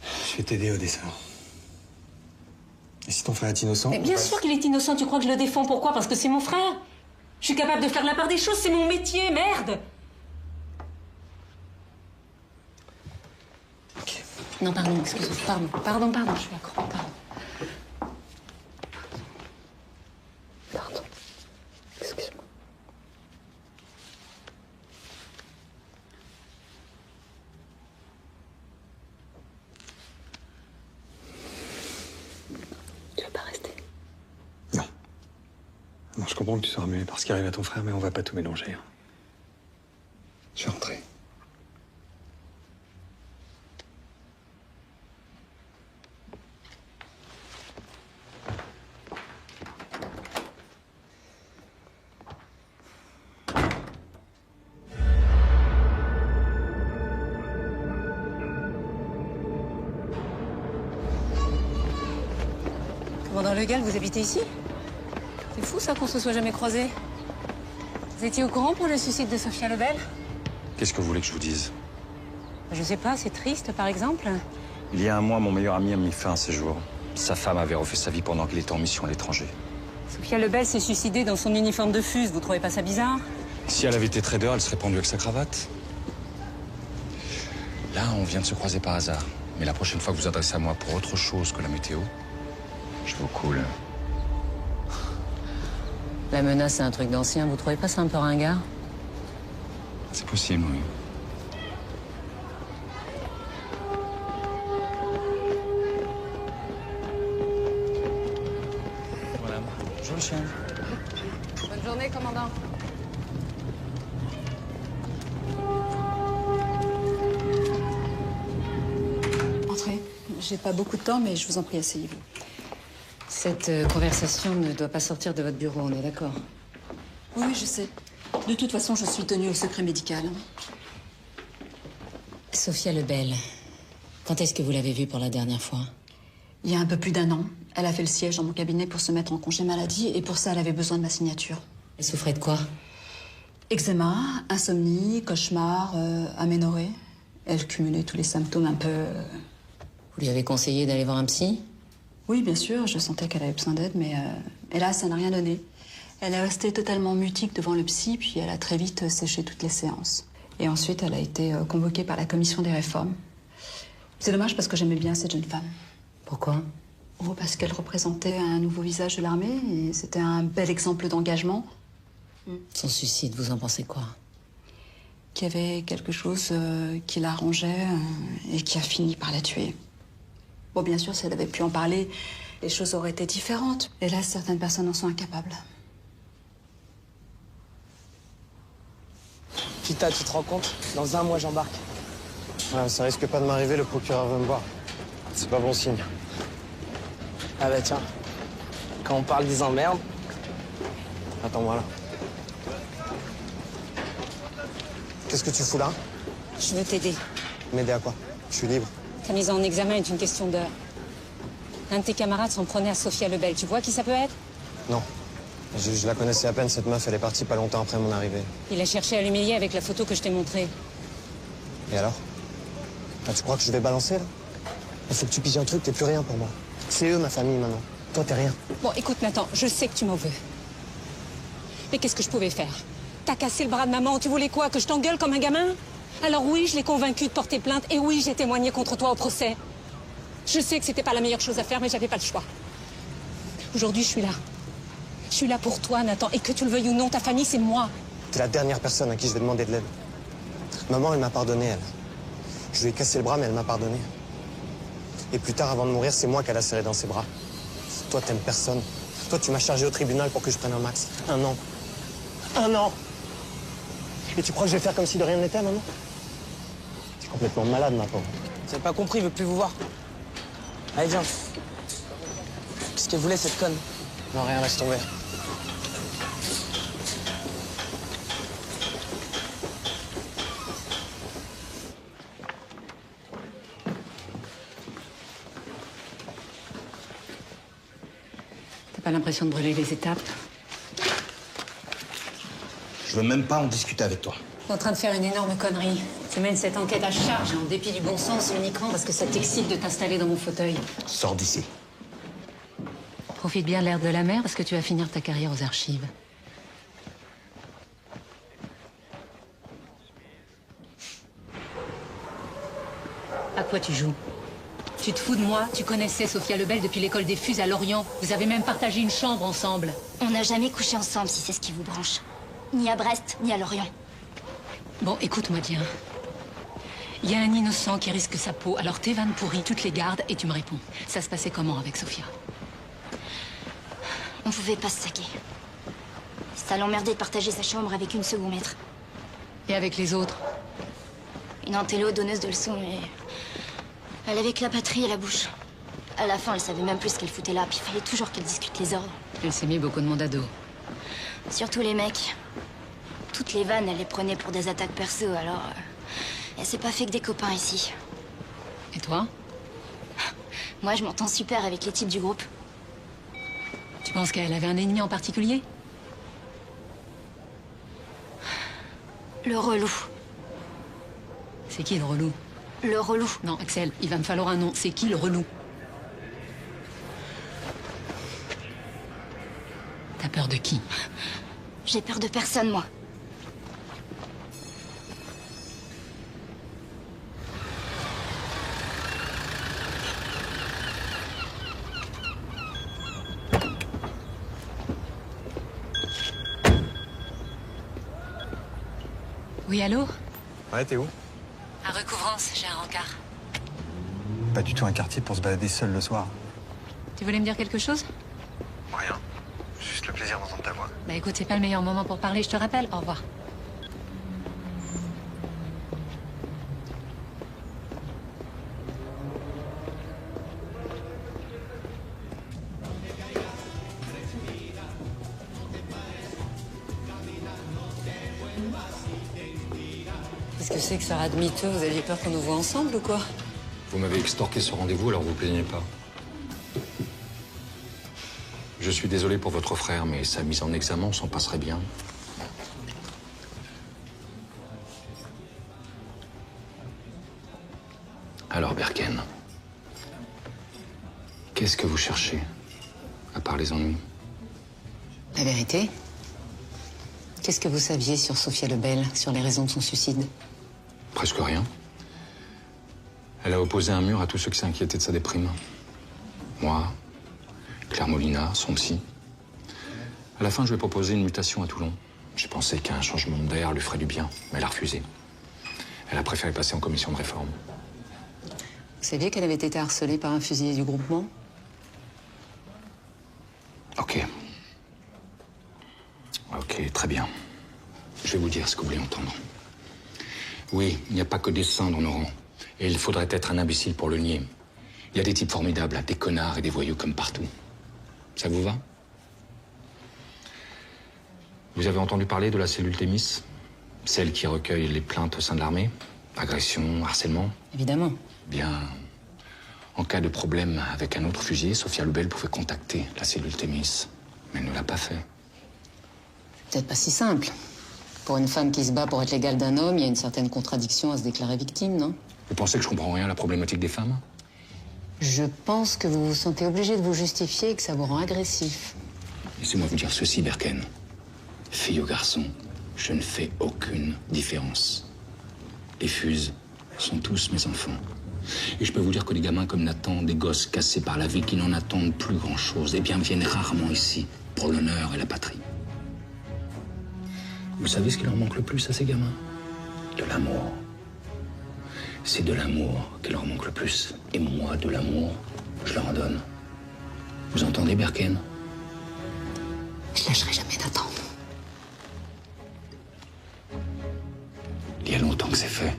Je vais t'aider, Odessa. Et si ton frère est innocent... Mais bien sûr qu'il est innocent, tu crois que je le défends? Pourquoi? Parce que c'est mon frère. Je suis capable de faire la part des choses, c'est mon métier, merde. Ok. Non, pardon, excuse-moi, pardon, je suis accro, pardon. Pardon, excuse-moi. Tu veux pas rester? Non. Non, je comprends que tu sois remué par ce qui arrive à ton frère, mais on va pas tout mélanger. Hein. Je vais rentrer. Le Gall, vous habitez ici? C'est fou ça qu'on se soit jamais croisés. Vous étiez au courant pour le suicide de Sophia Lebel? Qu'est-ce que vous voulez que je vous dise? Je sais pas, c'est triste par exemple. Il y a un mois, mon meilleur ami a mis fin à ses jours. Sa femme avait refait sa vie pendant qu'il était en mission à l'étranger. Sophia Lebel s'est suicidée dans son uniforme de fuse, vous trouvez pas ça bizarre? Si elle avait été trader, elle serait pendue avec sa cravate. Là, on vient de se croiser par hasard. Mais la prochaine fois que vous vous adressez à moi pour autre chose que la météo, je vous coule. La menace, c'est un truc d'ancien, vous trouvez pas ça un peu ringard? C'est possible, oui. Voilà. Bonjour, le chien. Bonne journée, commandant. Entrez. J'ai pas beaucoup de temps, mais je vous en prie, asseyez-vous. Cette conversation ne doit pas sortir de votre bureau, on est d'accord? Oui, je sais. De toute façon, je suis tenue au secret médical. Sophia Lebel, quand est-ce que vous l'avez vue pour la dernière fois? Il y a un peu plus d'1 an, elle a fait le siège dans mon cabinet pour se mettre en congé maladie, et pour ça, elle avait besoin de ma signature. Elle souffrait de quoi? Eczéma, insomnie, cauchemar, aménorrhée. Elle cumulait tous les symptômes un peu... Vous lui avez conseillé d'aller voir un psy? Oui, bien sûr, je sentais qu'elle avait besoin d'aide, mais hélas, ça n'a rien donné. Elle est restée totalement mutique devant le psy, puis elle a très vite séché toutes les séances. Et ensuite, elle a été convoquée par la commission des réformes. C'est dommage parce que j'aimais bien cette jeune femme. Pourquoi? Oh, parce qu'elle représentait un nouveau visage de l'armée, et c'était un bel exemple d'engagement. Son suicide, vous en pensez quoi? Qu'il y avait quelque chose qui l'arrangeait et qui a fini par la tuer. Bon, bien sûr, si elle avait pu en parler, les choses auraient été différentes. Et là, certaines personnes en sont incapables. Kita, tu te rends compte? Dans 1 mois, j'embarque. Ouais, ça risque pas de m'arriver, le procureur veut me voir. C'est pas bon signe. Ah bah tiens, quand on parle des emmerdes... Attends-moi là. Qu'est-ce que tu fous là? Je veux t'aider. M'aider à quoi? Je suis libre. Ta mise en examen est une question d'heure. Un de tes camarades s'en prenait à Sophia Lebel. Tu vois qui ça peut être? Non. Je la connaissais à peine, cette meuf. Elle est partie pas longtemps après mon arrivée. Il a cherché à l'humilier avec la photo que je t'ai montrée. Et alors? Ah, tu crois que je vais balancer, là? Il faut que tu piges un truc, t'es plus rien pour moi. C'est eux, ma famille, maintenant. Toi, t'es rien. Bon, écoute, Nathan, je sais que tu m'en veux. Mais qu'est-ce que je pouvais faire? T'as cassé le bras de maman, tu voulais quoi? Que je t'engueule comme un gamin? Alors oui, je l'ai convaincu de porter plainte, et oui, j'ai témoigné contre toi au procès. Je sais que c'était pas la meilleure chose à faire, mais j'avais pas le choix. Aujourd'hui, je suis là. Je suis là pour toi, Nathan, et que tu le veuilles ou non, ta famille, c'est moi. T'es la dernière personne à qui je vais demander de l'aide. Maman, elle m'a pardonné, elle. Je lui ai cassé le bras, mais elle m'a pardonné. Et plus tard, avant de mourir, c'est moi qu'elle a serré dans ses bras. Toi, t'aimes personne. Toi, tu m'as chargé au tribunal pour que je prenne un max. 1 an. 1 an! Et tu crois que je vais faire comme si de rien n'était, maman? T'es complètement malade, ma pauvre. Vous avez pas compris, il veut plus vous voir. Allez, viens. Qu'est-ce qu'elle voulait, cette conne? Non, rien, laisse tomber. T'as pas l'impression de brûler les étapes? Je veux même pas en discuter avec toi. T'es en train de faire une énorme connerie. Tu mènes cette enquête à charge, en dépit du bon sens, uniquement parce que ça t'excite de t'installer dans mon fauteuil. Sors d'ici. Profite bien de l'air de la mer, parce que tu vas finir ta carrière aux archives. À quoi tu joues? Tu te fous de moi? Tu connaissais Sophia Lebel depuis l'école des Fuses à Lorient. Vous avez même partagé une chambre ensemble. On n'a jamais couché ensemble, si c'est ce qui vous branche. Ni à Brest, ni à Lorient. Bon, écoute-moi bien. Il y a un innocent qui risque sa peau, alors tes vannes pourries, tu te les gardes et tu me réponds. Ça se passait comment avec Sophia? On pouvait pas se saquer. Ça l'emmerdait de partager sa chambre avec une second maître. Et avec les autres? Une antélo donneuse de leçons, mais... Elle avait que la patrie à la bouche. À la fin, elle savait même plus ce qu'elle foutait là, puis il fallait toujours qu'elle discute les ordres. Elle s'est mis beaucoup de monde à dos. Surtout les mecs. Toutes les vannes, elle les prenait pour des attaques perso, alors... elle s'est pas fait que des copains ici. Et toi? Moi, je m'entends super avec les types du groupe. Tu penses qu'elle avait un ennemi en particulier? Le relou. C'est qui le relou? Le relou. Non, Axel, il va me falloir un nom. C'est qui le relou? T'as peur de qui? J'ai peur de personne, moi. Oui, allô? Ouais, t'es où? À Recouvrance, j'ai un rencard. Pas du tout un quartier pour se balader seul le soir. Tu voulais me dire quelque chose? Rien. Juste le plaisir d'entendre ta voix. Bah écoute, c'est pas le meilleur moment pour parler, je te rappelle. Au revoir. Qu'est-ce que c'est que ça de miteux? Vous aviez peur qu'on nous voit ensemble ou quoi? Vous m'avez extorqué ce rendez-vous, alors vous plaignez pas. Je suis désolé pour votre frère, mais sa mise en examen s'en passerait bien. Alors, Berken, qu'est-ce que vous cherchez, à part les ennuis? La vérité? Qu'est-ce que vous saviez sur Sophia Lebel, sur les raisons de son suicide? Presque rien. Elle a opposé un mur à tous ceux qui s'inquiétaient de sa déprime. Moi, Claire Molina, son psy. À la fin, je lui ai proposé une mutation à Toulon. J'ai pensé qu'un changement d'air lui ferait du bien, mais elle a refusé. Elle a préféré passer en commission de réforme. Vous saviez qu'elle avait été harcelée par un fusilier du groupement? Ok. Ok, très bien. Je vais vous dire ce que vous voulez entendre. Oui, il n'y a pas que des saints dans nos rangs. Et il faudrait être un imbécile pour le nier. Il y a des types formidables, des connards et des voyous comme partout. Ça vous va? Vous avez entendu parler de la cellule Thémis? Celle qui recueille les plaintes au sein de l'armée? Agression, harcèlement? Évidemment. Bien, en cas de problème avec un autre fusilier, Sophia Lebel pouvait contacter la cellule Thémis. Mais elle ne l'a pas fait. Peut-être pas si simple. Pour une femme qui se bat pour être l'égale d'un homme, il y a une certaine contradiction à se déclarer victime, non? Vous pensez que je comprends rien à la problématique des femmes? Je pense que vous vous sentez obligé de vous justifier et que ça vous rend agressif. Laissez-moi vous dire ceci, Berken. Fille ou garçon, je ne fais aucune différence. Les fuses sont tous mes enfants. Et je peux vous dire que les gamins comme Nathan, des gosses cassés par la vie qui n'en attendent plus grand-chose, eh bien viennent rarement ici pour l'honneur et la patrie. Vous savez ce qui leur manque le plus à ces gamins? De l'amour. C'est de l'amour qui leur manque le plus. Et moi, de l'amour, je leur en donne. Vous entendez, Berken? Je lâcherai jamais Nathan. Il y a longtemps que c'est fait.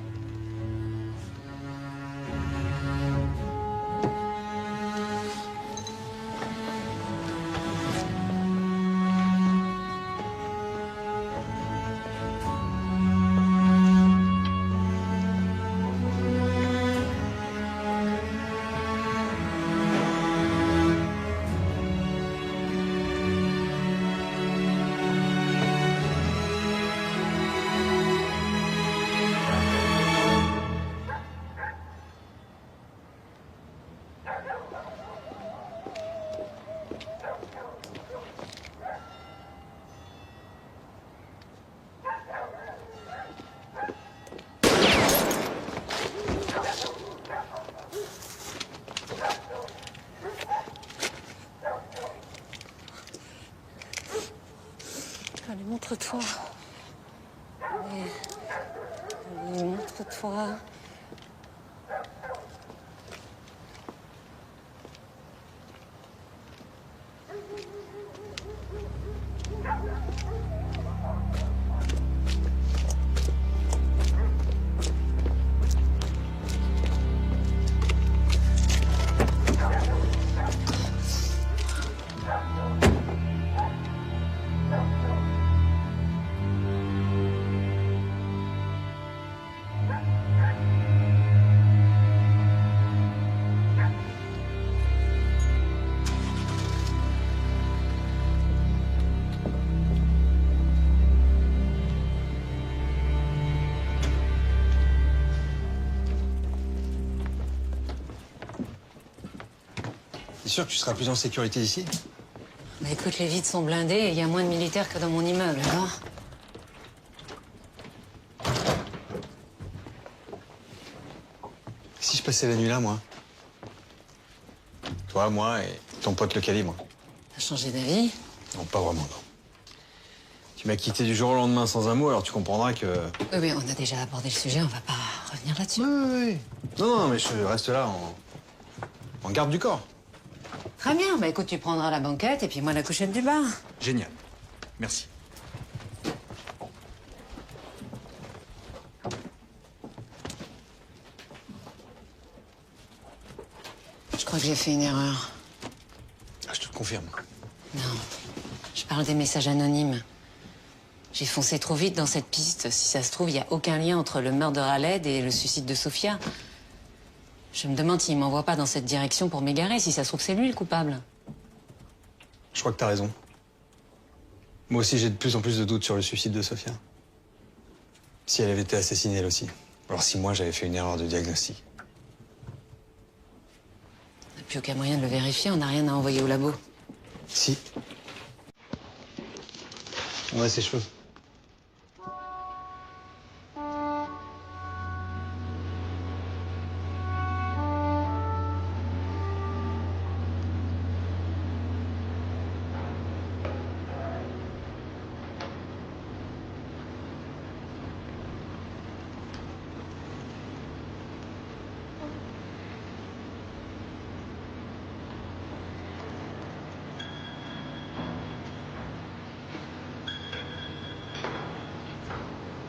Allez, montre-toi. Allez, montre-toi. sûr que tu seras plus en sécurité ici? Bah écoute, les vitres sont blindées et il y a moins de militaires que dans mon immeuble, alors. Si je passais la nuit là, moi? Toi, moi et ton pote le calibre. T'as changé d'avis? Non, pas vraiment, non. Tu m'as quitté du jour au lendemain sans un mot, alors tu comprendras que... Oui, mais on a déjà abordé le sujet, on va pas revenir là-dessus. Oui. Non, mais je reste là en garde du corps. Très bien, bah écoute, tu prendras la banquette et puis moi la couchette du bar. Génial. Merci. Je crois que j'ai fait une erreur. Ah, je te le confirme. Non, je parle des messages anonymes. J'ai foncé trop vite dans cette piste. Si ça se trouve, il n'y a aucun lien entre le meurtre de Raled et le suicide de Sofia. Je me demande s'il m'envoie pas dans cette direction pour m'égarer. Si ça se trouve, c'est lui le coupable. Je crois que t'as raison. Moi aussi, j'ai de plus en plus de doutes sur le suicide de Sofia. Si elle avait été assassinée, elle aussi. Alors si moi, j'avais fait une erreur de diagnostic. On n'a plus aucun moyen de le vérifier. On n'a rien à envoyer au labo. Si. On a ses cheveux.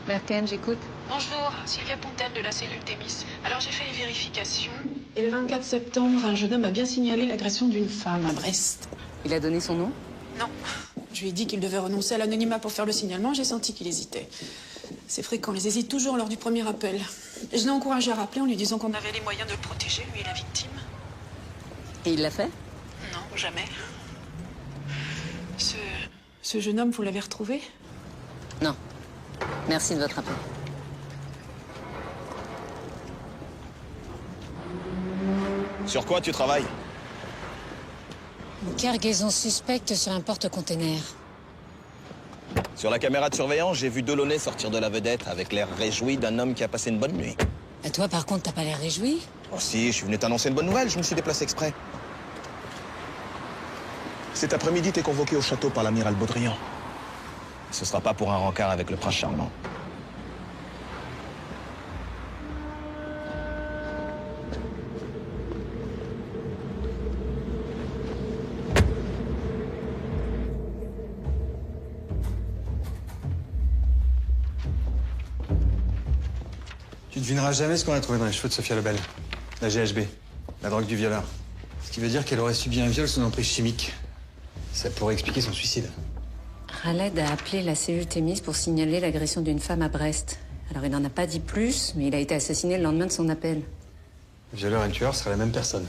Berken, j'écoute. Bonjour, Sylvia Pontel de la cellule Thémis. Alors j'ai fait les vérifications. Et le 24 septembre, un jeune homme a bien signalé l'agression d'une femme à Brest. Il a donné son nom? Non. Je lui ai dit qu'il devait renoncer à l'anonymat pour faire le signalement. J'ai senti qu'il hésitait. C'est fréquent, ils hésitent toujours lors du premier appel. Et je l'ai encouragé à rappeler en lui disant qu'on avait les moyens de le protéger, lui et la victime. Et il l'a fait? Non, jamais. Ce jeune homme, vous l'avez retrouvé? Non. Merci de votre appel. Sur quoi tu travailles? Une cargaison suspecte sur un porte-container. Sur la caméra de surveillance, j'ai vu Delaunay sortir de la vedette avec l'air réjoui d'un homme qui a passé une bonne nuit. Et toi, par contre, t'as pas l'air réjoui? Oh si, je suis venu t'annoncer une bonne nouvelle, je me suis déplacé exprès. Cet après-midi, t'es convoqué au château par l'amiral Baudrian. Ce sera pas pour un rencard avec le prince charmant. Tu devineras jamais ce qu'on a trouvé dans les cheveux de Sofia Lebel. La GHB, la drogue du violeur. Ce qui veut dire qu'elle aurait subi un viol sous emprise chimique. Ça pourrait expliquer son suicide. Raled a appelé la cellule Thémis pour signaler l'agression d'une femme à Brest. Alors il n'en a pas dit plus, mais il a été assassiné le lendemain de son appel. Le violeur et le tueur seraient la même personne.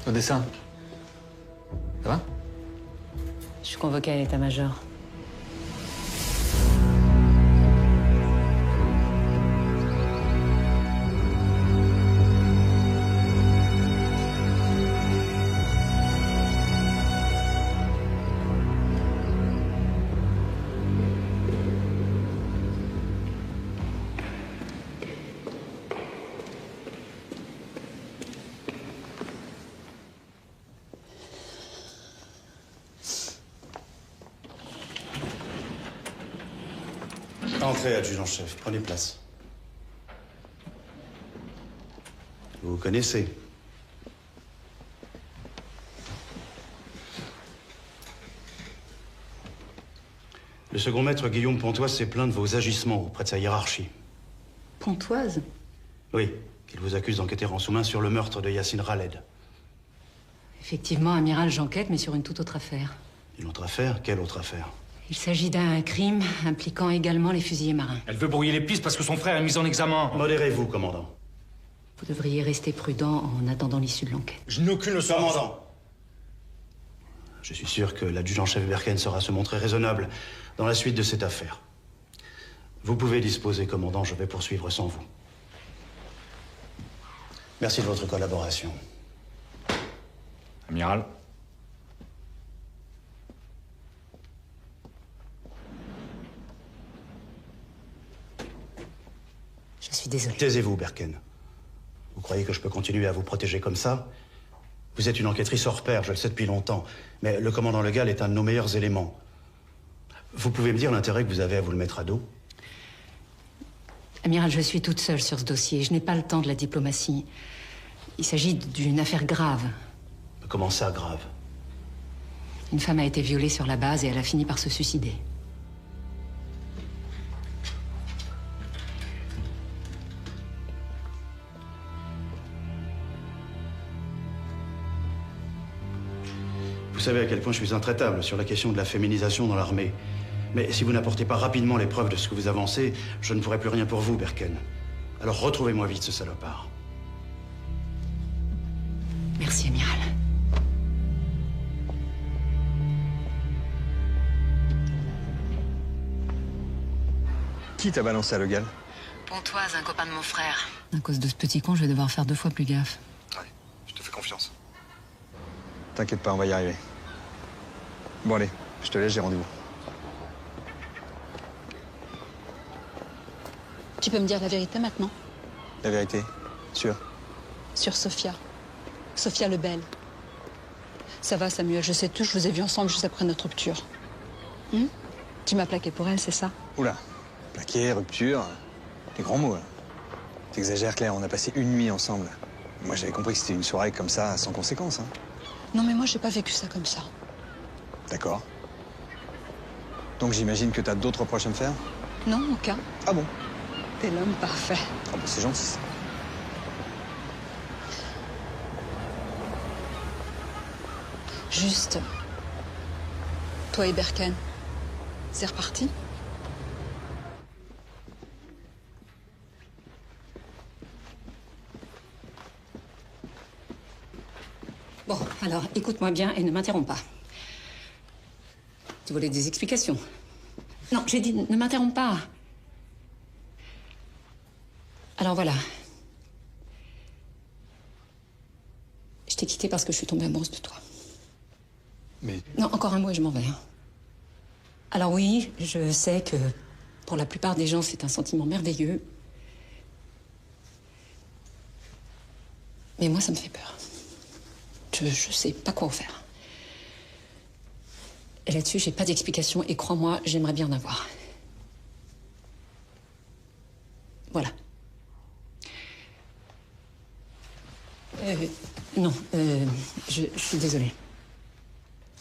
Au dessin. Ça va? Je suis convoquée à l'état-major. Entrez, adjudant-chef. Prenez place. Vous vous connaissez. Le second maître Guillaume Pontoise s'est plaint de vos agissements auprès de sa hiérarchie. Pontoise? Oui, qu'il vous accuse d'enquêter en sous-main sur le meurtre de Yacine Raled. Effectivement, amiral, j'enquête, mais sur une toute autre affaire. Une autre affaire? Quelle autre affaire? Il s'agit d'un crime impliquant également les fusiliers marins. Elle veut brouiller les pistes parce que son frère est mis en examen. Modérez-vous, commandant. Vous devriez rester prudent en attendant l'issue de l'enquête. Je n'ai aucune leçon. Commandant. Je suis sûr que l'adjudant-chef Berken saura se montrer raisonnable dans la suite de cette affaire. Vous pouvez disposer, commandant, je vais poursuivre sans vous. Merci de votre collaboration. Amiral. Je suis désolée. Taisez-vous, Berken. Vous croyez que je peux continuer à vous protéger comme ça? Vous êtes une enquêtrice hors pair, je le sais depuis longtemps. Mais le commandant Legal est un de nos meilleurs éléments. Vous pouvez me dire l'intérêt que vous avez à vous le mettre à dos? Amiral, je suis toute seule sur ce dossier. Je n'ai pas le temps de la diplomatie. Il s'agit d'une affaire grave. Comment ça, grave? Une femme a été violée sur la base et elle a fini par se suicider. Vous savez à quel point je suis intraitable sur la question de la féminisation dans l'armée. Mais si vous n'apportez pas rapidement les preuves de ce que vous avancez, je ne ferai plus rien pour vous, Berken. Alors retrouvez-moi vite ce salopard. Merci, Amiral. Qui t'a balancé à Legal? Pontoise, un copain de mon frère. À cause de ce petit con, je vais devoir faire 2 fois plus gaffe. Ouais, je te fais confiance. T'inquiète pas, on va y arriver. Bon allez, je te laisse, j'ai rendez-vous. Tu peux me dire la vérité maintenant? La vérité? Sûr? Sur Sophia. Sophia Lebel. Ça va, Samuel, je sais tout, je vous ai vus ensemble juste après notre rupture. Tu m'as plaqué pour elle, c'est ça? Oula, plaqué, rupture, des grands mots là. T'exagères, Claire, on a passé une nuit ensemble. Moi j'avais compris que c'était une soirée comme ça, sans conséquence. Hein. Non mais moi j'ai pas vécu ça comme ça. D'accord. Donc j'imagine que t'as d'autres reproches à me faire? Non, aucun. Ah bon? T'es l'homme parfait. Ah bah c'est gentil ça. Juste, toi et Berken, c'est reparti? Bon, alors, écoute-moi bien et ne m'interromps pas. Tu voulais des explications? Non, j'ai dit ne m'interromps pas. Alors voilà. Je t'ai quitté parce que je suis tombée amoureuse de toi. Mais... Non, encore un mot et je m'en vais. Hein. Alors oui, je sais que pour la plupart des gens, c'est un sentiment merveilleux. Mais moi, ça me fait peur. Je sais pas quoi en faire. Et là-dessus, j'ai pas d'explication et crois-moi, j'aimerais bien en avoir. Voilà. Non, je suis désolée.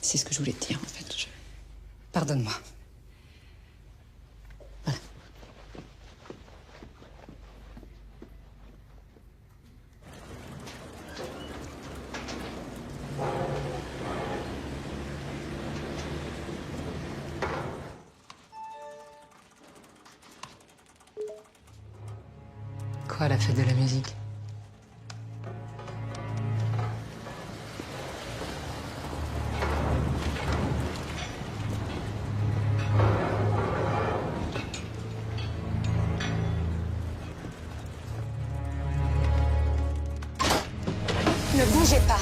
C'est ce que je voulais te dire, en fait. Pardonne-moi. Voilà. Quoi, la fête de la musique? Ne bougez pas.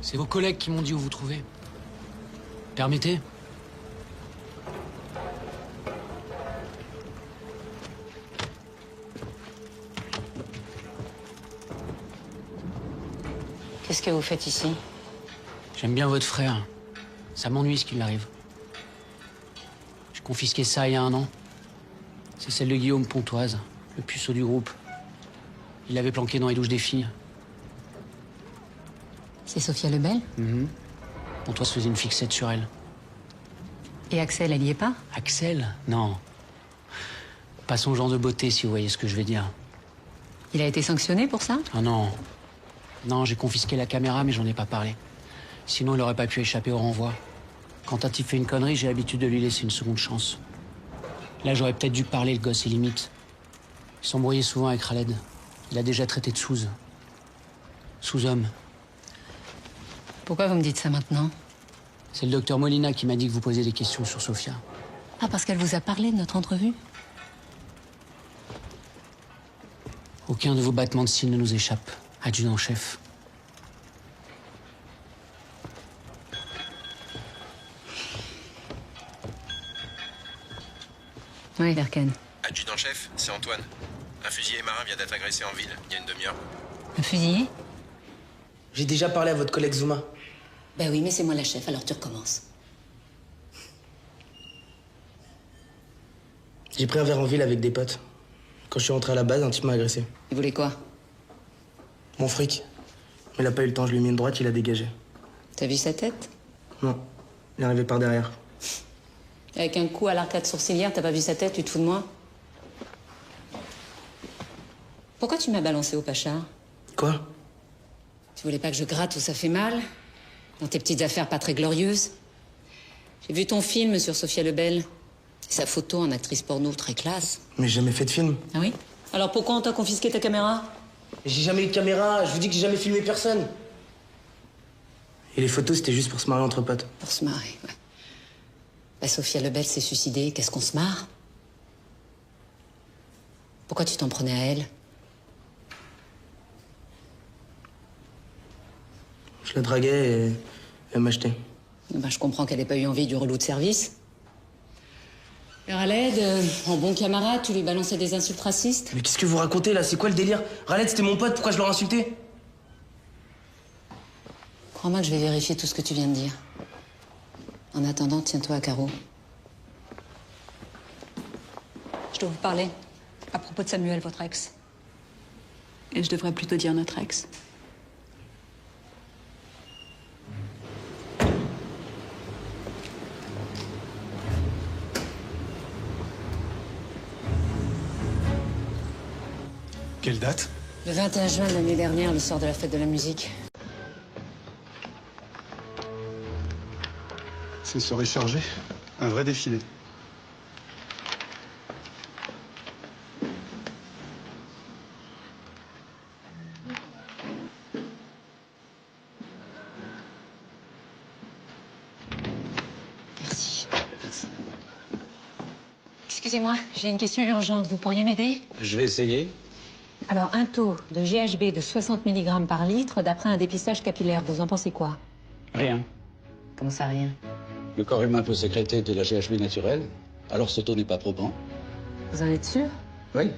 C'est vos collègues qui m'ont dit où vous trouver. Permettez? Qu'est-ce que vous faites ici? J'aime bien votre frère. Ça m'ennuie ce qui lui arrive. J'ai confisqué ça il y a 1 an. C'est celle de Guillaume Pontoise, le puceau du groupe. Il l'avait planqué dans les douches des filles. C'est Sophia Lebel? Pontoise faisait une fixette sur elle. Et Axel, elle y est pas? Axel? Non. Pas son genre de beauté, si vous voyez ce que je veux dire. Il a été sanctionné pour ça? Ah non. Non, j'ai confisqué la caméra, mais j'en ai pas parlé. Sinon, il aurait pas pu échapper au renvoi. Quand un type fait une connerie, j'ai l'habitude de lui laisser une seconde chance. Là, j'aurais peut-être dû parler, le gosse est limite. Il s'embrouillait souvent avec Khaled. Il a déjà traité de sous. Sous-homme. Pourquoi vous me dites ça maintenant? C'est le docteur Molina qui m'a dit que vous posiez des questions sur Sophia. Ah, parce qu'elle vous a parlé de notre entrevue? Aucun de vos battements de cils ne nous échappe, adjudant-chef. Oui, Verken. Adjudant-chef, c'est Antoine. Un fusilier marin vient d'être agressé en ville, il y a une demi-heure. Un fusillé? J'ai déjà parlé à votre collègue Zuma. Ben oui, mais c'est moi la chef, alors tu recommences. J'ai pris un verre en ville avec des potes. Quand je suis rentré à la base, un type m'a agressé. Il voulait quoi? Mon fric. Mais il a pas eu le temps, je lui ai mis une droite, il a dégagé. T'as vu sa tête? Non. Il est arrivé par derrière. Avec un coup à l'arcade sourcilière, t'as pas vu sa tête, tu te fous de moi? Pourquoi tu m'as balancé au Pachard? Quoi? Tu voulais pas que je gratte où ça fait mal? Dans tes petites affaires pas très glorieuses? J'ai vu ton film sur Sophia Lebel. Sa photo en actrice porno très classe. Mais j'ai jamais fait de film. Ah oui? Alors pourquoi on t'a confisqué ta caméra? J'ai jamais eu de caméra, je vous dis que j'ai jamais filmé personne. Et les photos, c'était juste pour se marier entre potes. Pour se marrer, ouais. Bah, Sophia Lebel s'est suicidée, qu'est-ce qu'on se marre? Pourquoi tu t'en prenais à elle? Je la draguais et elle m'achetait. Ben, je comprends qu'elle ait pas eu envie du relou de service. Alors Raled, en bon camarade, tu lui balançais des insultes racistes? Mais qu'est-ce que vous racontez là? C'est quoi le délire? Raled, c'était mon pote, pourquoi je l'aurais insulté? Crois-moi que je vais vérifier tout ce que tu viens de dire. En attendant, tiens-toi à carreau. Je dois vous parler à propos de Samuel, votre ex. Et je devrais plutôt dire notre ex. Quelle date? Le 21 juin de l'année dernière, le soir de la fête de la musique. C'est une soirée chargée. Un vrai défilé. Merci. Excusez-moi, j'ai une question urgente. Vous pourriez m'aider? Je vais essayer. Alors, un taux de GHB de 60 mg par litre d'après un dépistage capillaire, vous en pensez quoi? Rien. Comment ça, rien? Le corps humain peut sécréter de la GHB naturelle, alors ce taux n'est pas probant. Vous en êtes sûr? Oui.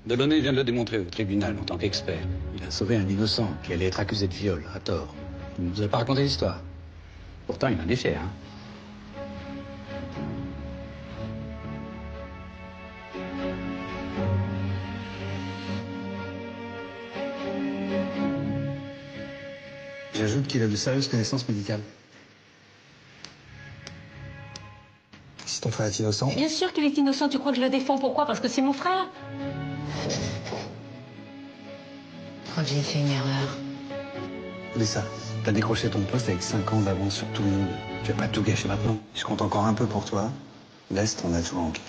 Delaunay vient de le démontrer au tribunal en tant qu'expert. Il a sauvé un innocent qui allait être accusé de viol, à tort. Il ne nous a pas raconté l'histoire. Pourtant, il en est fier, hein. J'ajoute qu'il a de sérieuses connaissances médicales. Si ton frère est innocent... Bien sûr qu'il est innocent, tu crois que je le défends? Pourquoi? Parce que c'est mon frère? Je crois que j'ai fait une erreur. Lisa, t'as décroché ton poste avec 5 ans d'avance sur tout le monde. Tu vas pas tout gâcher maintenant. Je compte encore un peu pour toi. L'Est, on a tout manqué.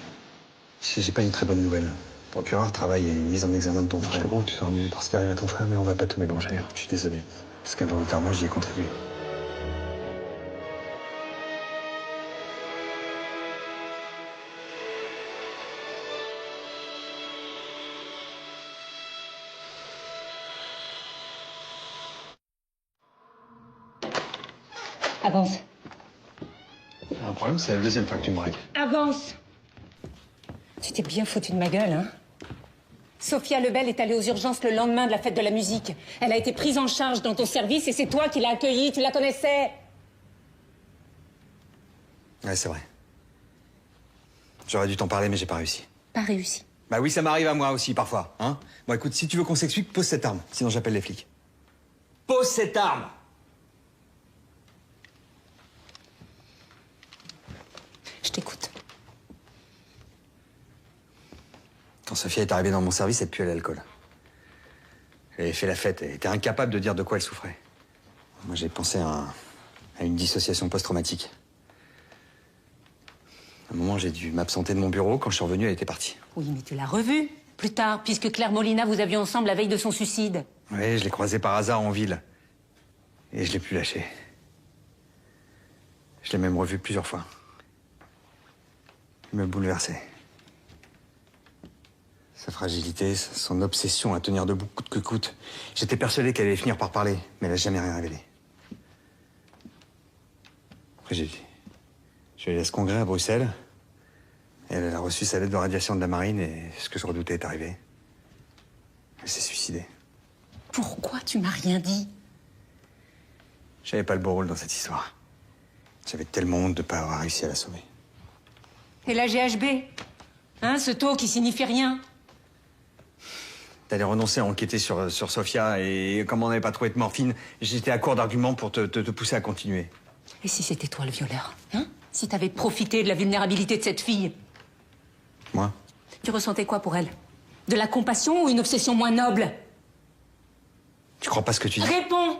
J'ai pas une très bonne nouvelle. Le procureur travaille à une mise en examen de ton frère. C'est bon, tu sors mieux parce qu'il arrive à ton frère, mais on va pas te mélanger. Je suis désolé. Parce qu'involontairement, j'y ai contribué. Avance. Un problème, c'est la deuxième fois que tu me braques. Avance! Tu t'es bien foutu de ma gueule, hein? Sophia Lebel est allée aux urgences le lendemain de la fête de la musique. Elle a été prise en charge dans ton service et c'est toi qui l'as accueillie, tu la connaissais? Ouais, c'est vrai. J'aurais dû t'en parler, mais j'ai pas réussi. Pas réussi. Bah oui, ça m'arrive à moi aussi, parfois, hein. Bon, écoute, si tu veux qu'on s'explique, pose cette arme. Sinon, j'appelle les flics. Pose cette arme! Je t'écoute. Quand Sophia est arrivée dans mon service, elle puait l'alcool. Elle avait fait la fête, elle était incapable de dire de quoi elle souffrait. Moi, j'ai pensé à une dissociation post-traumatique. À un moment, j'ai dû m'absenter de mon bureau. Quand je suis revenu, elle était partie. Oui, mais tu l'as revue plus tard, puisque Claire Molina, vous aviez ensemble la veille de son suicide. Oui, je l'ai croisée par hasard en ville. Et je l'ai plus lâchée. Je l'ai même revue plusieurs fois. Elle me bouleversait. Sa fragilité, son obsession à tenir debout coûte que coûte. J'étais persuadé qu'elle allait finir par parler, mais elle n'a jamais rien révélé. Après, je lui laisse congrès à Bruxelles. Elle a reçu sa lettre de radiation de la marine et ce que je redoutais est arrivé. Elle s'est suicidée. Pourquoi tu m'as rien dit? J'avais pas le beau rôle dans cette histoire. J'avais tellement honte de pas avoir réussi à la sauver. Et la GHB? Hein, ce taux qui signifie rien? T'allais renoncer à enquêter sur Sofia et comme on n'avait pas trouvé de morphine, j'étais à court d'arguments pour te pousser à continuer. Et si c'était toi le violeur? Hein? Si t'avais profité de la vulnérabilité de cette fille? Moi? Tu ressentais quoi pour elle? De la compassion ou une obsession moins noble? Tu crois pas ce que tu dis? Réponds!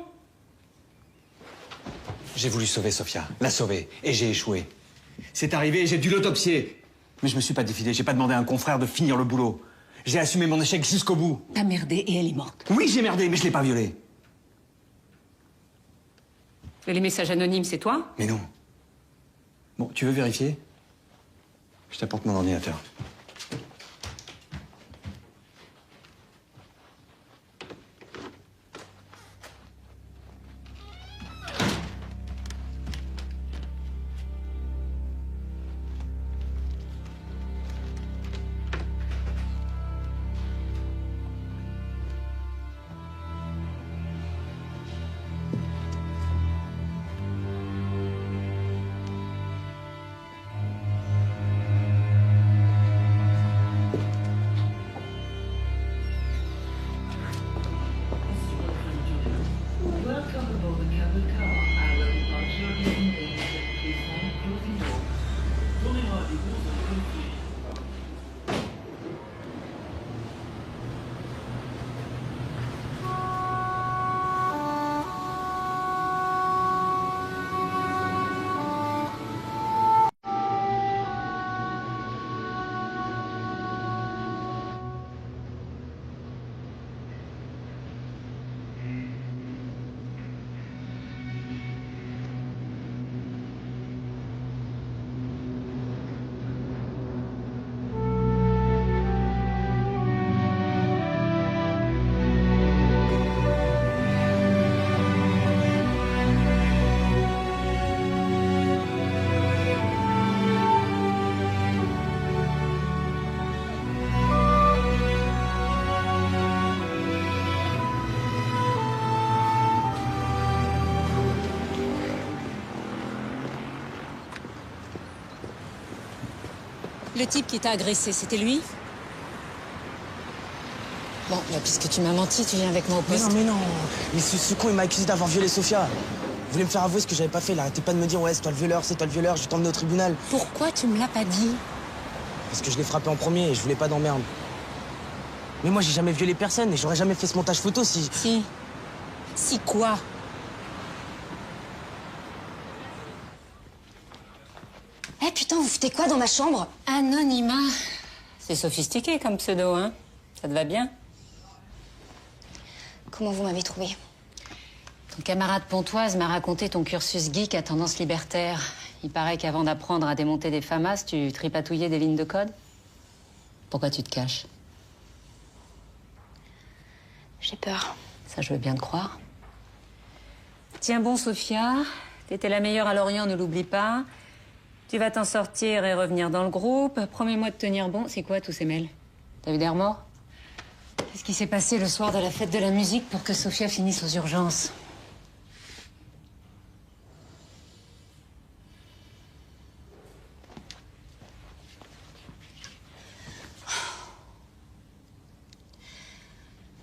J'ai voulu sauver Sofia, la sauver, et j'ai échoué. C'est arrivé et j'ai dû l'autopsier. Mais je me suis pas défilé, j'ai pas demandé à un confrère de finir le boulot. J'ai assumé mon échec jusqu'au bout. T'as merdé et elle est morte. Oui, j'ai merdé, mais je l'ai pas violée. Et les messages anonymes, c'est toi? Mais non. Bon, tu veux vérifier? Je t'apporte mon ordinateur. Le type qui t'a agressé, c'était lui? Bon, bah, puisque tu m'as menti, tu viens avec moi au poste. Mais non. Mais ce con, il m'a accusé d'avoir violé Sofia. Il voulait me faire avouer ce que j'avais pas fait. Il arrêtait pas de me dire, ouais, c'est toi le violeur, c'est toi le violeur, je vais t'emmener au tribunal. Pourquoi tu me l'as pas dit? Parce que je l'ai frappé en premier et je voulais pas d'emmerde. Mais moi, j'ai jamais violé personne et j'aurais jamais fait ce montage photo si... Si. Si quoi? Eh putain, vous foutez quoi dans ma chambre? Anonymat. C'est sophistiqué comme pseudo, hein? Ça te va bien? Comment vous m'avez trouvé? Ton camarade Pontoise m'a raconté ton cursus geek à tendance libertaire. Il paraît qu'avant d'apprendre à démonter des FAMAS, tu tripatouillais des lignes de code. Pourquoi tu te caches? J'ai peur. Ça, je veux bien te croire. Tiens bon, Sofia. T'étais la meilleure à Lorient, ne l'oublie pas. Tu vas t'en sortir et revenir dans le groupe. Promets-moi de tenir bon. C'est quoi tous ces mails? T'as vu des remords? Qu'est-ce qui s'est passé le soir de la fête de la musique pour que Sofia finisse aux urgences?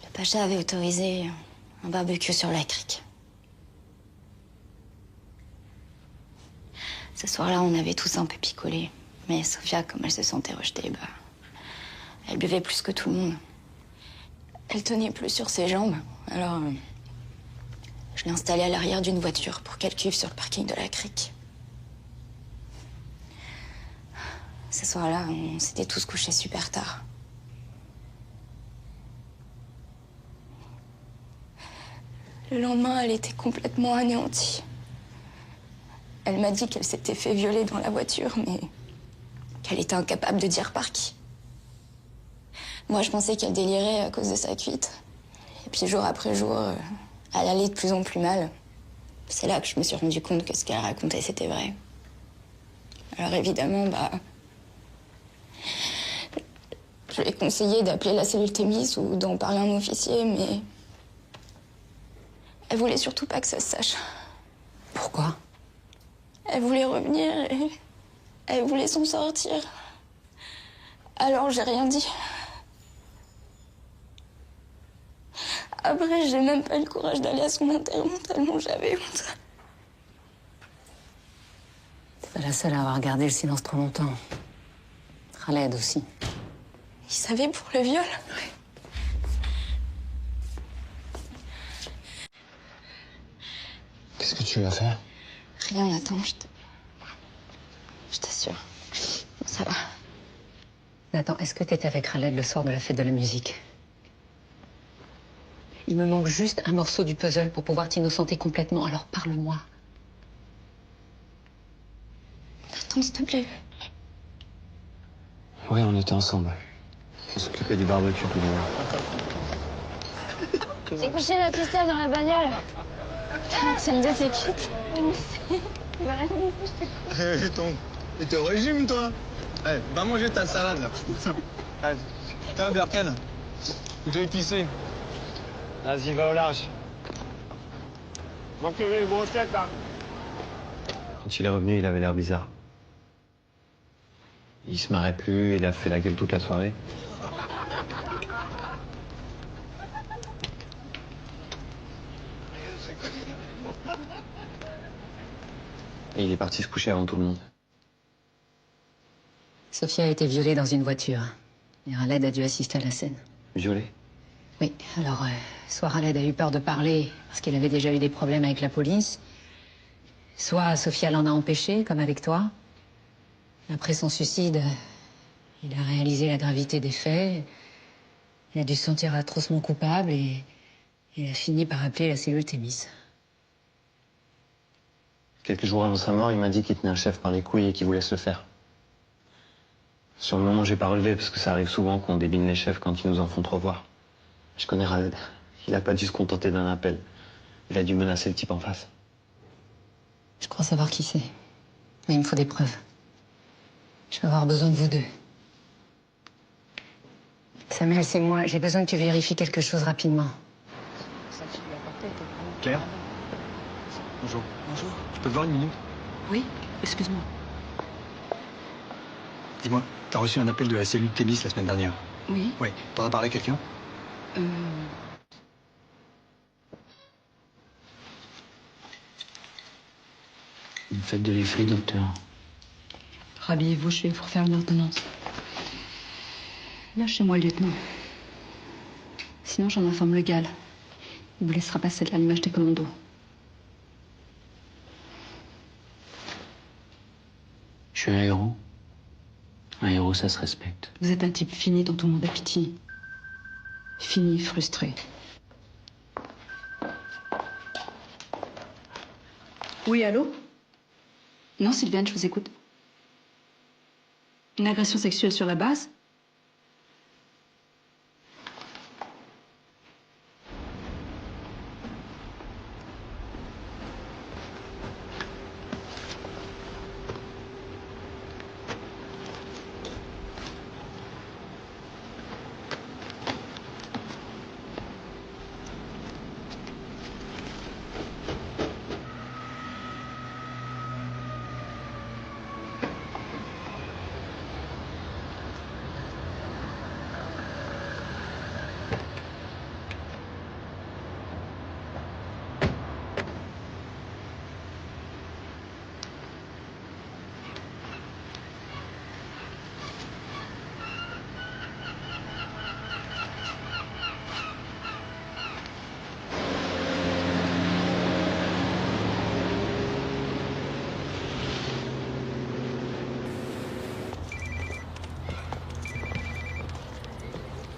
Le Pacha avait autorisé un barbecue sur la crique. Ce soir-là, on avait tous un peu picolé. Mais Sofia, comme elle se sentait rejetée, bah, elle buvait plus que tout le monde. Elle tenait plus sur ses jambes. Alors, je l'ai installée à l'arrière d'une voiture pour qu'elle cuive sur le parking de la crique. Ce soir-là, on s'était tous couchés super tard. Le lendemain, elle était complètement anéantie. Elle m'a dit qu'elle s'était fait violer dans la voiture, mais qu'elle était incapable de dire par qui. Moi, je pensais qu'elle délirait à cause de sa cuite. Et puis, jour après jour, elle allait de plus en plus mal. C'est là que je me suis rendu compte que ce qu'elle racontait, c'était vrai. Alors, évidemment, je lui ai conseillé d'appeler la cellule Thémis ou d'en parler à un officier, mais... Elle voulait surtout pas que ça se sache. Pourquoi? Elle voulait revenir et... Elle voulait s'en sortir. Alors, j'ai rien dit. Après, j'ai même pas eu le courage d'aller à son enterrement tellement j'avais honte. T'es pas la seule à avoir gardé le silence trop longtemps. Khaled aussi. Il savait pour le viol? Oui. Qu'est-ce que tu lui as fait? Rien, Nathan, je t'assure. Ça va. Nathan, est-ce que t'étais avec Khaled le soir de la fête de la musique? Il me manque juste un morceau du puzzle pour pouvoir t'innocenter complètement, alors parle-moi. Nathan, s'il te plaît. Oui, on était ensemble. On s'occupait du barbecue tout le J'ai couché la pistole dans la bagnole. Ça me dit quitte. Et t'es au régime, toi? Eh, va manger ta salade, là. T'as un Berken? Je vais pisser. Vas-y, va au large. Manque les grossettes, là. Quand il est revenu, il avait l'air bizarre. Il se marrait plus, il a fait la gueule toute la soirée. Et il est parti se coucher avant tout le monde. Sophia a été violée dans une voiture. Et Khaled a dû assister à la scène. Violée? Oui, alors, soit Khaled a eu peur de parler parce qu'il avait déjà eu des problèmes avec la police, soit Sophia l'en a empêché, comme avec toi. Après son suicide, il a réalisé la gravité des faits. Il a dû se sentir atrocement coupable et il a fini par appeler la cellule Thémis. Quelques jours avant sa mort, il m'a dit qu'il tenait un chef par les couilles et qu'il voulait se le faire. Sur le moment, j'ai pas relevé parce que ça arrive souvent qu'on débine les chefs quand ils nous en font trop voir. Je connais Khaled. Il a pas dû se contenter d'un appel. Il a dû menacer le type en face. Je crois savoir qui c'est. Mais il me faut des preuves. Je vais avoir besoin de vous deux. Samuel, c'est moi. J'ai besoin que tu vérifies quelque chose rapidement. Claire? Bonjour. Bonjour. Je peux te voir une minute? Oui, excuse-moi. Dis-moi, t'as reçu un appel de la cellule Thémis la semaine dernière? Oui. Oui. T'en as parlé à quelqu'un? Une fête de l'effet, docteur. Rhabillez-vous, je vais vous refaire une ordonnance. Lâchez-moi, lieutenant. Sinon, j'en informe le GAL. Il vous laissera passer de l'allumage des commandos. Je suis un héros. Un héros, ça se respecte. Vous êtes un type fini dont tout le monde a pitié. Fini, frustré. Oui, allô? Non, Sylviane, je vous écoute. Une agression sexuelle sur la base?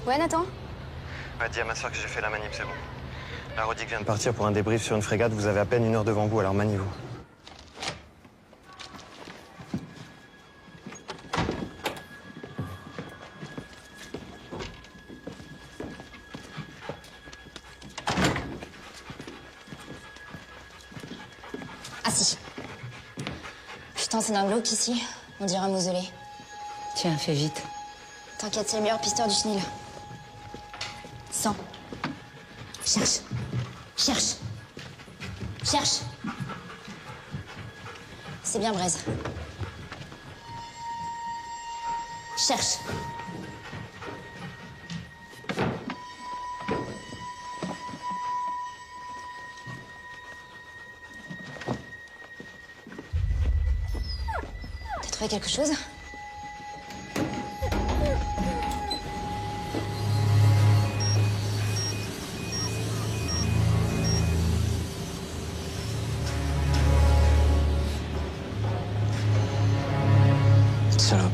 Ouais, Nathan? Ouais, dis à ma soeur que j'ai fait la manip, c'est bon. La Rodic vient de partir pour un débrief sur une frégate. Vous avez à peine 1 heure devant vous, alors maniez-vous. Pourtant, c'est d'un glauque ici. On dirait un mausolée. Tiens, fais vite. T'inquiète, c'est le meilleur pisteur du chenil. 100. Cherche. Cherche. Cherche. C'est bien, Braise. Cherche. T'as trouvé quelque chose? Salope.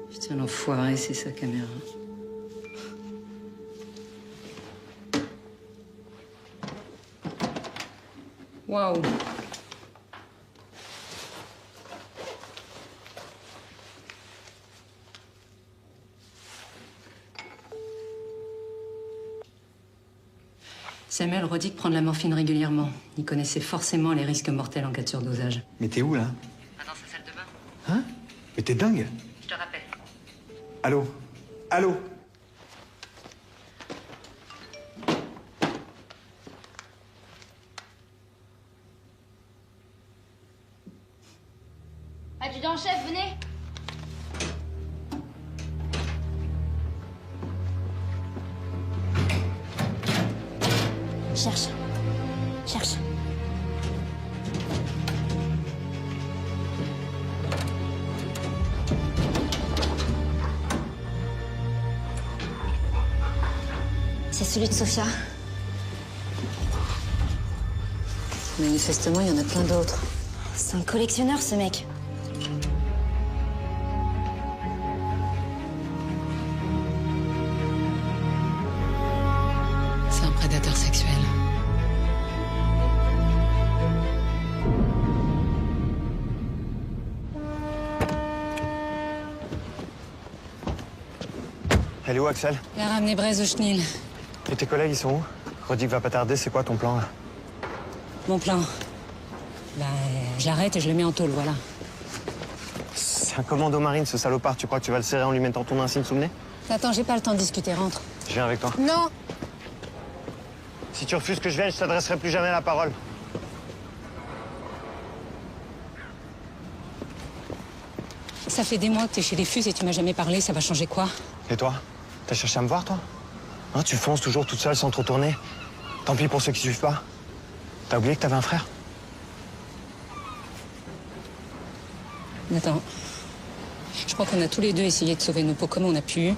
Putain, l'enfoiré, c'est sa caméra. Waouh. Samuel Rodic prend de la morphine régulièrement. Il connaissait forcément les risques mortels en cas de surdosage. Mais t'es où, là? Dans sa salle de bain. Hein? Mais t'es dingue? Je te rappelle. Allô? Allô? Adjudant-chef, venez. Cherche. Cherche. C'est celui de Sophia. Manifestement, il y en a plein d'autres. C'est un collectionneur, ce mec. C'est un prédateur sexuel. Elle est où, Axel? Il a ramené Braise au chenil. Et tes collègues, ils sont où? Rodic va pas tarder, c'est quoi ton plan, là? Mon plan. Bah, je l'arrête et je le mets en tôle, voilà. C'est un commando marine, ce salopard. Tu crois que tu vas le serrer en lui mettant ton insigne sous le nez? Attends, j'ai pas le temps de discuter, rentre. Je viens avec toi. Non! Si tu refuses que je vienne, je t'adresserai plus jamais la parole. Ça fait des mois que t'es chez les Fus et tu m'as jamais parlé, ça va changer quoi? Et toi? T'as cherché à me voir, toi? Hein, tu fonces toujours toute seule sans te retourner. Tant pis pour ceux qui suivent pas. T'as oublié que t'avais un frère? Attends. Je crois qu'on a tous les deux essayé de sauver nos peaux comme on a pu.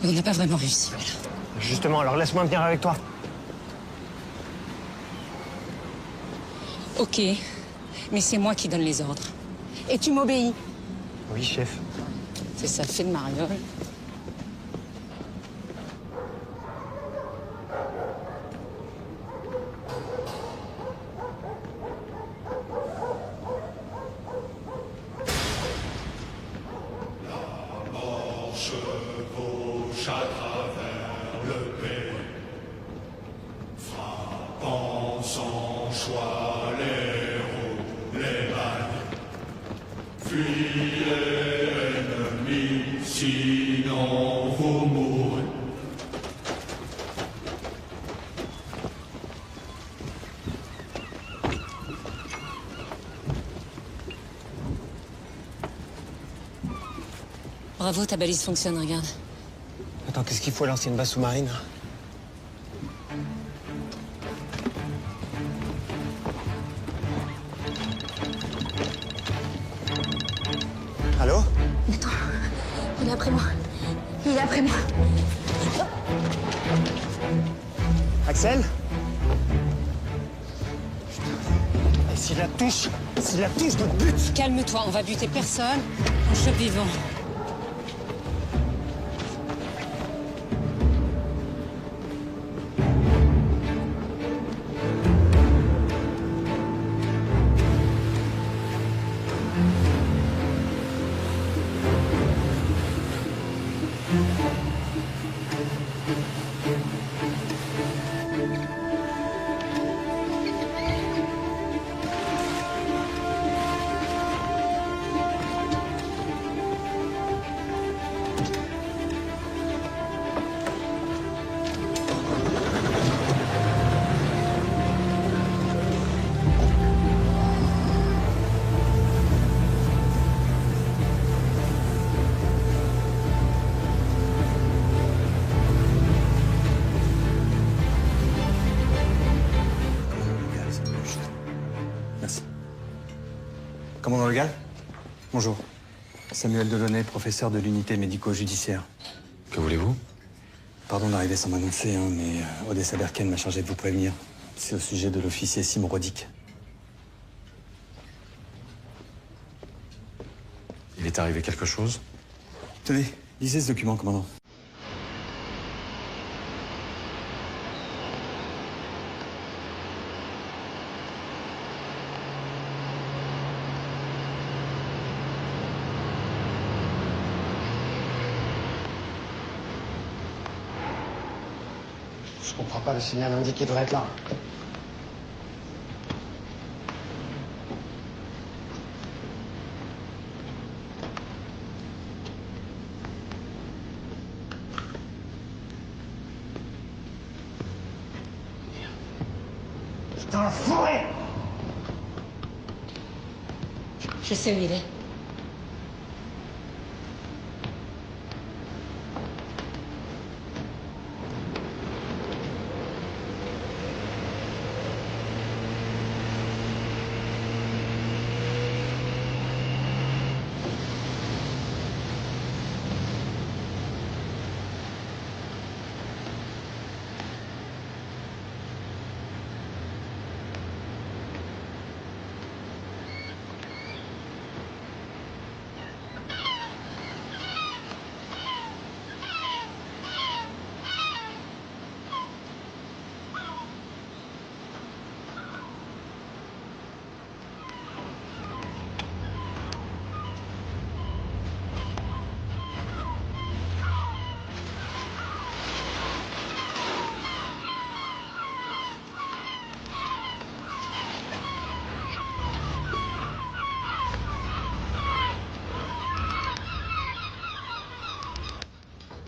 Mais on n'a pas vraiment réussi, voilà. Justement, alors laisse-moi venir avec toi. Ok, mais c'est moi qui donne les ordres. Et tu m'obéis. Oui, chef. C'est ça, fait de mariole. Chevauche à travers le pays, frappant sans choix les roues, les balles. Fuyez l'ennemi, sinon vous mourrez. Bravo, ta balise fonctionne, regarde. Attends, qu'est-ce qu'il faut lancer une base sous-marine? Allô? Attends, il est après moi. Il est après moi. Axel? Et s'il la touche, je te bute! Calme-toi, on va buter personne. On chope vivant. Commandant Legal? Bonjour. Samuel Delaunay, professeur de l'unité médico-judiciaire. Que voulez-vous? Pardon d'arriver sans m'annoncer, hein, mais Odessa Berken m'a chargé de vous prévenir. C'est au sujet de l'officier Simon Rodic. Il est arrivé quelque chose? Tenez, lisez ce document, commandant. Je comprends pas, le signal indique qu'il devrait être là. Dans la forêt! Je sais où il est.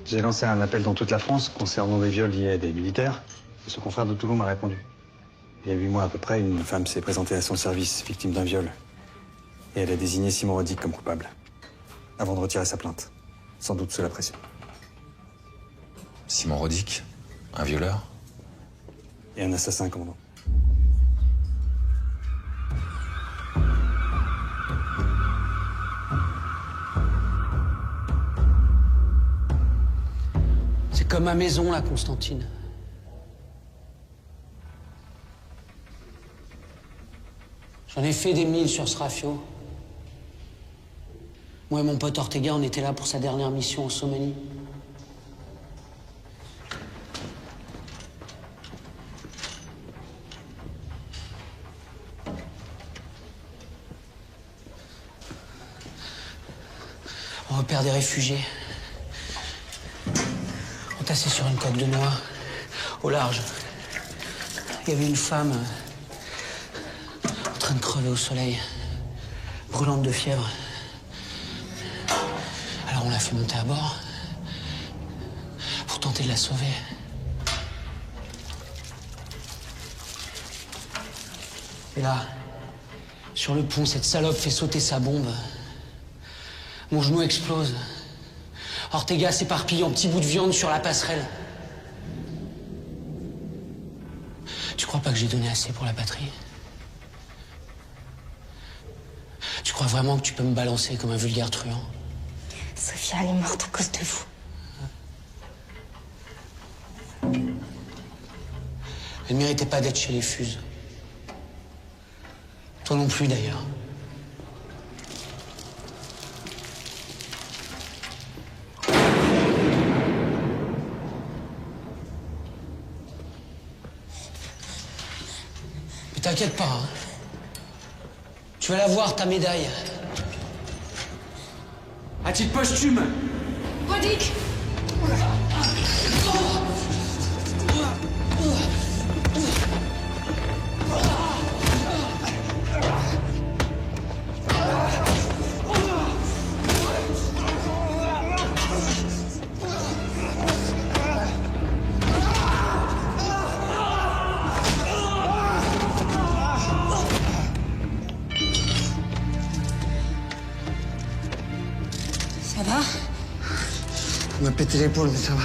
J'ai lancé un appel dans toute la France concernant des viols liés à des militaires. Et ce confrère de Toulon m'a répondu. Il y a 8 mois à peu près, une femme s'est présentée à son service, victime d'un viol. Et elle a désigné Simon Rodic comme coupable. Avant de retirer sa plainte. Sans doute sous la pression. Simon Rodic? Un violeur? Et un assassin, commandant. C'est comme ma maison, là, Constantine. J'en ai fait des milles sur ce rafio. Moi et mon pote Ortega, on était là pour sa dernière mission en Somalie. On repère des réfugiés. Entassés sur une coque de noix, au large. Il y avait une femme en train de crever au soleil, brûlante de fièvre. Alors on l'a fait monter à bord pour tenter de la sauver. Et là, sur le pont, cette salope fait sauter sa bombe. Mon genou explose. Ortega s'éparpille en petits bouts de viande sur la passerelle. Tu crois pas que j'ai donné assez pour la patrie? Tu crois vraiment que tu peux me balancer comme un vulgaire truand? Sophia, elle est morte à cause de vous. Elle méritait pas d'être chez les Fuses. Toi non plus, d'ailleurs. Mais t'inquiète pas, hein. Tu vas la voir, ta médaille. À titre posthume. Rodic! Ça va? On m'a pété l'épaule, mais ça va.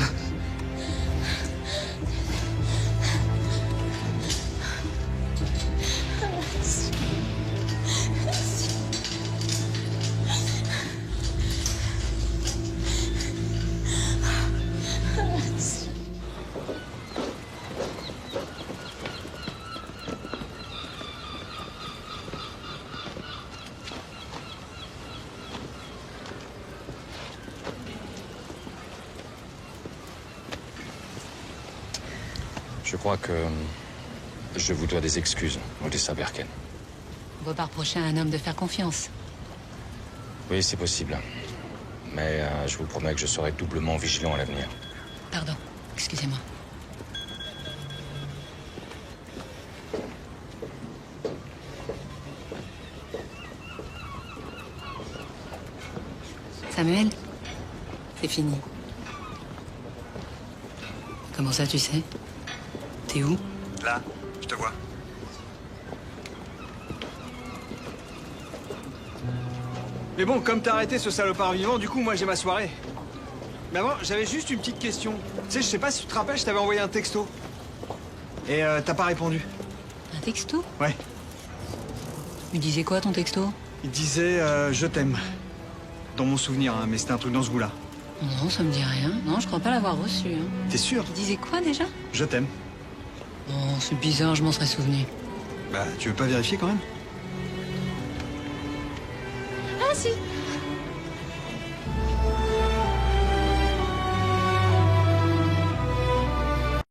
Je crois que je vous dois des excuses, Odessa Berken. On peut pas reprocher à un homme de faire confiance. Oui, c'est possible. Mais je vous promets que je serai doublement vigilant à l'avenir. Pardon, excusez-moi. Samuel, c'est fini. Comment ça, tu sais? T'es où? Là, je te vois. Mais bon, comme t'as arrêté ce salopard vivant, du coup, moi, j'ai ma soirée. Mais avant, j'avais juste une petite question. Tu sais, je sais pas si tu te rappelles, je t'avais envoyé un texto. Et t'as pas répondu. Un texto? Ouais. Il disait quoi, ton texto? Il disait je t'aime. Dans mon souvenir, hein, mais c'était un truc dans ce goût-là. Non, ça me dit rien. Non, je crois pas l'avoir reçu. Hein. T'es sûr? Il disait quoi, déjà? Je t'aime. Oh, c'est bizarre, je m'en serais souvenu. Bah, tu veux pas vérifier quand même? Ah, si!